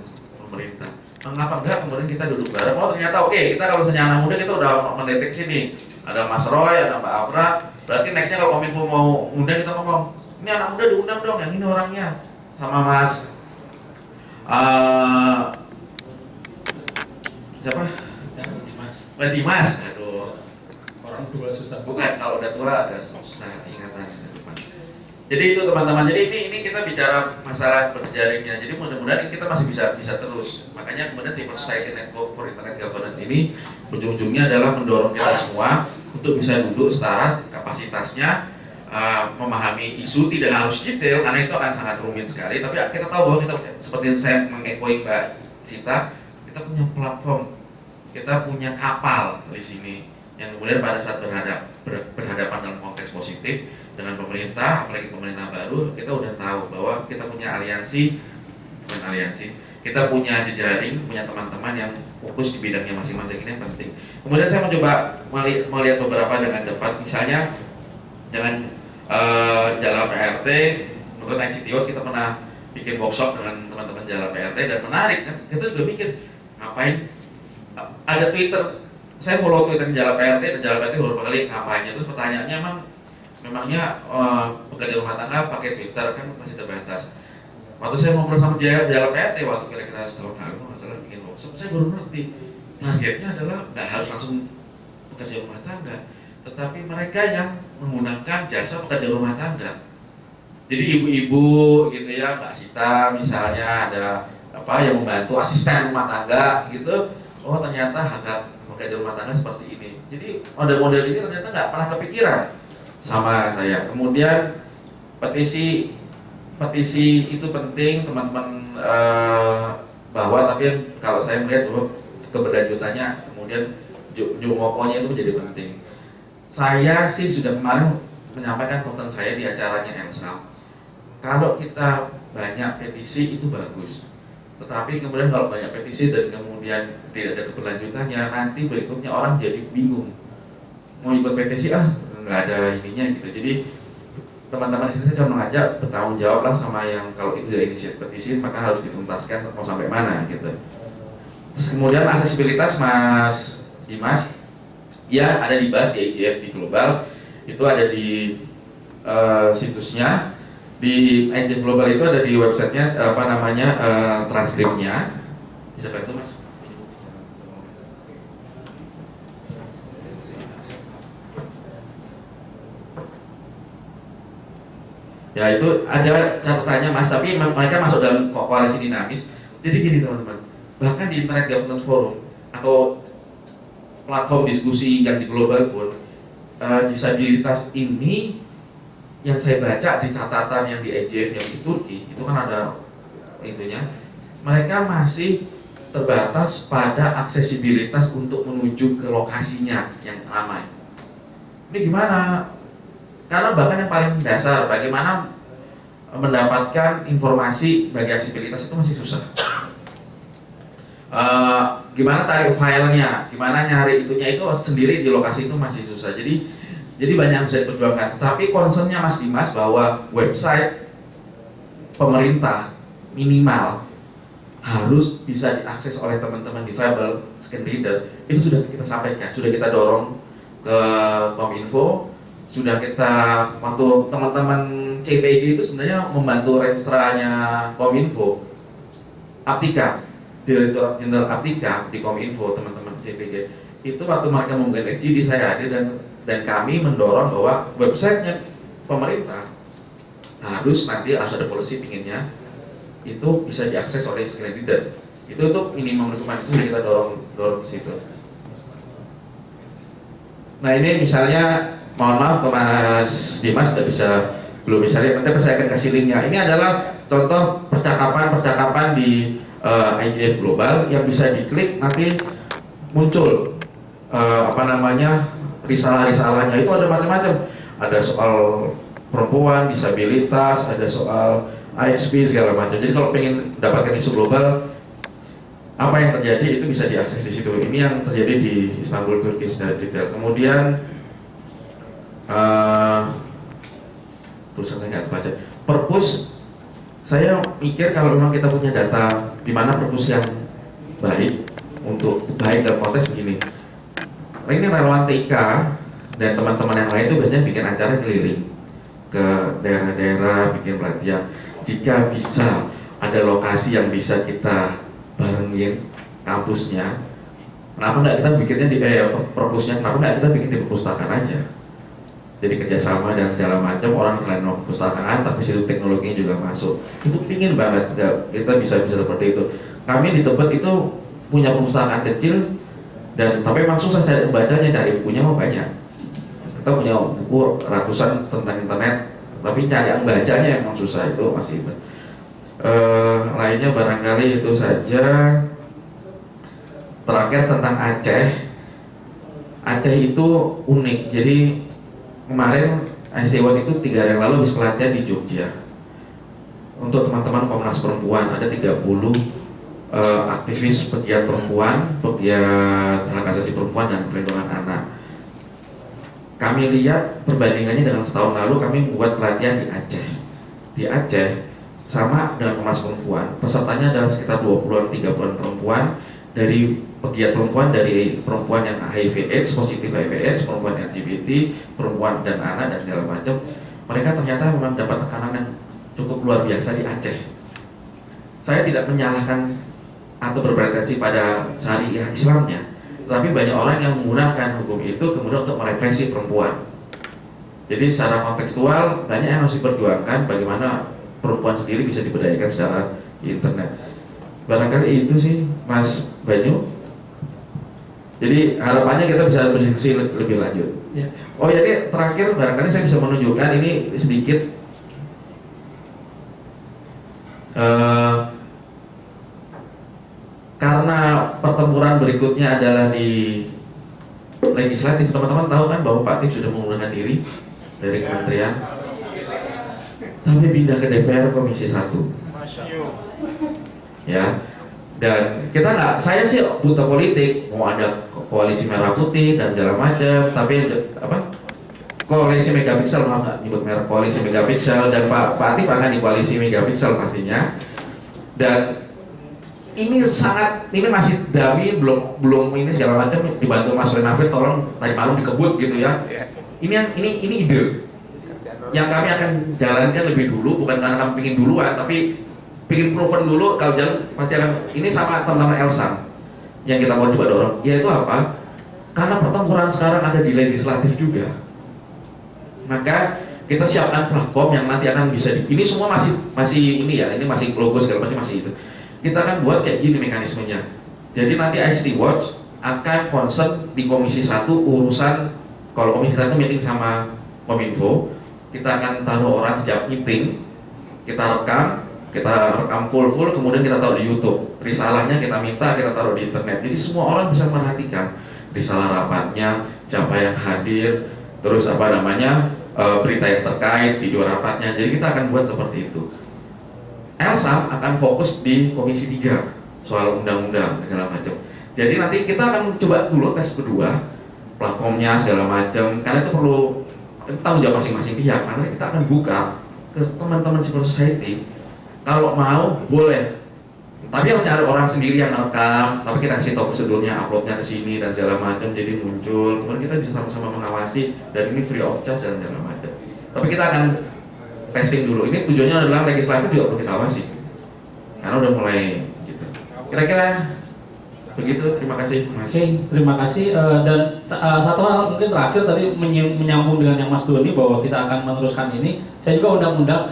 pemerintah. Mengapa enggak kemudian kita duduk bareng? Oh ternyata oke, kita kalau misalnya anak muda kita udah mendeteksi nih, ada Mas Roy, ada Mbak Afra. Berarti nextnya kalau Kominfo mau undang kita ngomong, ini anak muda diundang dong, yang ini orangnya. Sama Mas siapa? Mas Dimas. Aduh, orang tua susah. Bukan, kalau udah tua ada susah ingatan. Jadi itu teman-teman. Jadi ini kita bicara masalah berjaringnya. Jadi mudah-mudahan kita masih bisa terus. Makanya kemudian Civil Society Network for Internet Governance ini ujung-ujungnya adalah mendorong kita semua untuk bisa duduk setara kapasitasnya, memahami isu, tidak harus detail karena itu akan sangat rumit sekali. Tapi kita tahu bahwa kita, seperti saya mengekoi Mbak Sita, kita punya platform, kita punya kapal di sini yang kemudian pada saat berhadapan dalam konteks positif dengan pemerintah, apalagi pemerintah baru, kita udah tahu bahwa kita punya aliansi, kita punya jejaring, punya teman-teman yang fokus di bidangnya masing-masing. Ini yang penting. Kemudian saya mencoba melihat beberapa dengan cepat, misalnya dengan Jala PRT, menurut ICTO kita pernah bikin workshop dengan teman-teman Jala PRT dan menarik kan, kita juga mikir ngapain ada Twitter, saya follow Twitter Jala PRT dan Jala PRT beberapa kali ngapainnya, terus pertanyaannya memangnya pekerja rumah tangga pakai Twitter kan masih terbatas. Waktu saya ngobrol sama Jala PRT waktu kira-kira setahun lalu masalah bikin workshop, saya baru ngerti targetnya adalah nggak harus langsung pekerja rumah tangga, tetapi mereka yang menggunakan jasa pekerja rumah tangga. Jadi ibu-ibu gitu ya, Mbak Sita misalnya ada yang membantu asisten rumah tangga gitu. Oh ternyata hak pekerja rumah tangga seperti ini. Jadi model-model ini ternyata nggak pernah kepikiran sama saya. Kemudian petisi itu penting teman-teman, bahwa tapi kalau saya melihat bahwa keberlanjutannya kemudian Jumokonya itu menjadi penting. Saya sih sudah kemarin menyampaikan konten saya di acaranya Elsa. Kalau kita banyak petisi itu bagus, tetapi kemudian kalau banyak petisi dan kemudian tidak ada keberlanjutannya, nanti berikutnya orang jadi bingung mau ikut petisi, nggak ada ininya gitu. Jadi teman-teman di sini saya coba mengajak bertanggung jawab lah sama yang kalau itu sudah inisiatif petisi maka harus dituntaskan mau sampai mana gitu. Terus kemudian aksesibilitas Mas Dimas, ya ada dibahas di IGF di global, itu ada di situsnya. Di IGF global itu ada di websitenya transkripnya. Bisa bantu Mas? Ya itu ada catatannya Mas, tapi mereka masuk dalam koalisi dinamis. Jadi gini teman-teman, bahkan di Internet Governance Forum atau platform diskusi yang di global pun, disabilitas ini yang saya baca di catatan yang di IGF yang di Turki itu kan ada itunya, mereka masih terbatas pada aksesibilitas untuk menuju ke lokasinya yang ramai. Ini gimana? Karena bahkan yang paling dasar, bagaimana mendapatkan informasi bagi aksesibilitas itu masih susah. Gimana cari filenya, gimana nyari itunya itu sendiri di lokasi itu masih susah. Jadi banyak yang bisa diperjuangkan. Tapi concernnya Mas Dimas bahwa website pemerintah minimal harus bisa diakses oleh teman-teman difabel, screen reader, itu sudah kita sampaikan, sudah kita dorong ke Kominfo, sudah kita, waktu teman-teman CPG itu sebenarnya membantu registranya Kominfo, Aptika, Direktur Jenderal Aptika di Kominfo, teman-teman CPG, itu waktu mereka membuat FGD saya hadir dan kami mendorong bahwa websitenya pemerintah harus nanti ada policy pinginnya itu bisa diakses oleh screen reader. Itu minimum requirement itu kita dorong ke situ. Nah ini misalnya, mohon maaf ke Mas Dimas belum bisa lihat, nanti saya akan kasih linknya. Ini adalah contoh percakapan di IGF Global yang bisa diklik, nanti muncul risalah-risalahnya itu ada macam-macam. Ada soal perempuan, disabilitas, ada soal ISP segala macam. Jadi kalau pengen dapatkan isu global, apa yang terjadi itu bisa diakses di situ. Ini yang terjadi di Istanbul, Turki secara detail. Kemudian tulisan saya nggak baca. Perpus, saya mikir kalau memang kita punya data di mana perpus yang baik dalam konteks begini. Ini relawan TK dan teman-teman yang lain itu biasanya bikin acara keliling ke daerah-daerah, bikin pelatihan. Jika bisa ada lokasi yang bisa kita barengin kampusnya, kenapa nggak kita bikinnya di perpusnya, kenapa nggak kita bikin di perpustakaan aja? Jadi kerjasama dan segala macam, orang selain perpustakaan tapi situ teknologinya juga masuk. Itu pingin banget kita bisa seperti itu. Kami di Tebet itu punya perpustakaan kecil dan tapi memang susah cari pembacanya, cari bukunya mau banyak. Kita punya buku ratusan tentang internet, tapi cari yang bacanya emang susah, itu masih itu. Lainnya barangkali itu saja. Terakhir tentang Aceh. Aceh itu unik. Jadi kemarin ICWOT itu 3 hari yang lalu habis pelatihan di Jogja. Untuk teman-teman Komnas Perempuan ada 30 aktivis pegiat perempuan, pegiat hak asasi perempuan dan perlindungan anak. Kami lihat perbandingannya dengan setahun lalu, kami buat pelatihan di Aceh. Di Aceh sama dengan Komnas Perempuan, pesertanya adalah sekitar 20-an, 30-an perempuan, dari pegiat perempuan, dari perempuan yang HIV AIDS, positif HIV AIDS, perempuan LGBT, perempuan dan anak dan segala macam. Mereka ternyata memang dapat tekanan yang cukup luar biasa di Aceh. Saya tidak menyalahkan atau berpretensi pada syariah Islamnya, tapi banyak orang yang menggunakan hukum itu kemudian untuk merepresi perempuan. Jadi secara kontekstual banyak yang harus diperjuangkan, bagaimana perempuan sendiri bisa diberdayakan secara internet. Barangkali itu sih Mas Banyu. Jadi harapannya kita bisa berdiskusi lebih lanjut. Ya. Oh jadi terakhir barangkali saya bisa menunjukkan ini sedikit karena pertempuran berikutnya adalah di legislatif. Teman-teman tahu kan bahwa Pak Tif sudah mengundurkan diri dari kementerian, tapi pindah ke DPR Komisi 1. Ya, dan kita nggak, saya sih buta politik, mau ada koalisi merah putih dan segala macam, tapi koalisi megapiksel, maaf nggak nyebut merek, koalisi megapiksel, dan Pak Atif akan di koalisi megapiksel pastinya. Dan ini masih dummy, belum ini segala macam, dibantu Mas Renafit, tolong tadi malam dikebut gitu ya. Ini ide yang kami akan jalankan lebih dulu, bukan karena kami pingin duluan, tapi pingin proven dulu. Kalau jalan pasti akan, ini sama teman-teman Elsa yang kita mau coba dorong, yaitu apa? Karena pertempuran sekarang ada di legislatif juga, maka kita siapkan platform yang nanti akan bisa ini semua masih ini ya, ini masih logo segala macam masih itu. Kita akan buat kayak gini mekanismenya. Jadi nanti ICT Watch akan concern di Komisi 1 urusan, kalau Komisi 1 meeting sama Kominfo, kita akan taruh orang setiap meeting, kita rekam, kita rekam full kemudian kita taruh di YouTube, risalahnya kita minta kita taruh di internet, jadi semua orang bisa merhatikan risalah rapatnya, siapa yang hadir, terus berita yang terkait, video rapatnya. Jadi kita akan buat seperti itu. Elsa akan fokus di Komisi 3 soal undang-undang segala macam. Jadi nanti kita akan coba dulu tes kedua platformnya segala macam, karena itu perlu tanggung jawab masing-masing pihak. Karena kita akan buka ke teman-teman civil society, kalau mau boleh, tapi harus ada orang sendiri yang rekam, tapi kita kasih tahu prosedurnya, uploadnya ke sini dan segala macam, jadi muncul, kemudian kita bisa sama-sama mengawasi, dan ini free of charge dan segala macam. Tapi kita akan testing dulu. Ini tujuannya adalah legislatif juga perlu kita awasi, karena udah mulai gitu. Kira-kira begitu. Terima kasih, Mas. Oke, terima kasih. Dan satu hal mungkin terakhir tadi menyambung dengan yang Mas Doni bahwa kita akan meneruskan ini. Saya juga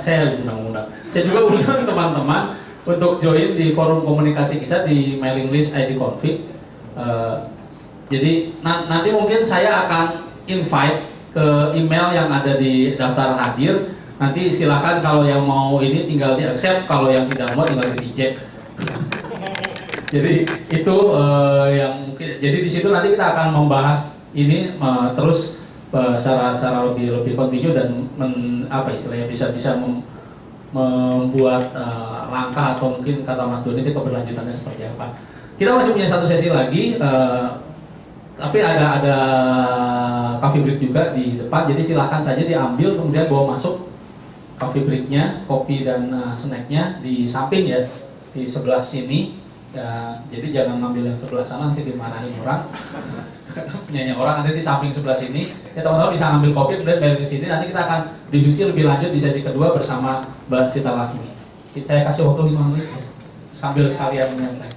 saya juga undang teman-teman untuk join di forum komunikasi kisah di mailing list ID Config. Jadi nanti mungkin saya akan invite ke email yang ada di daftar hadir. Nanti silakan kalau yang mau ini tinggal di accept, kalau yang tidak mau tinggal di reject. Jadi itu yang mungkin. Jadi di situ nanti kita akan membahas ini terus secara lebih kontinu dan istilahnya bisa membuat langkah atau mungkin kata Mas Doni itu keberlanjutannya seperti apa. Kita masih punya satu sesi lagi, tapi ada coffee break juga di depan. Jadi silahkan saja diambil kemudian bawa masuk coffee breaknya, kopi dan snacknya di samping ya, di sebelah sini. Ya, jadi jangan ngambil yang sebelah sana nanti dimarahin orang. Punyanya orang ada di samping sebelah sini. Ya teman-teman bisa ngambil kopi kemudian balik ke sini. Nanti kita akan diskusi lebih lanjut di sesi kedua bersama Mbak Sita Lasmi. Saya kasih waktu 5 menit ya, sambil sekalian menyantai.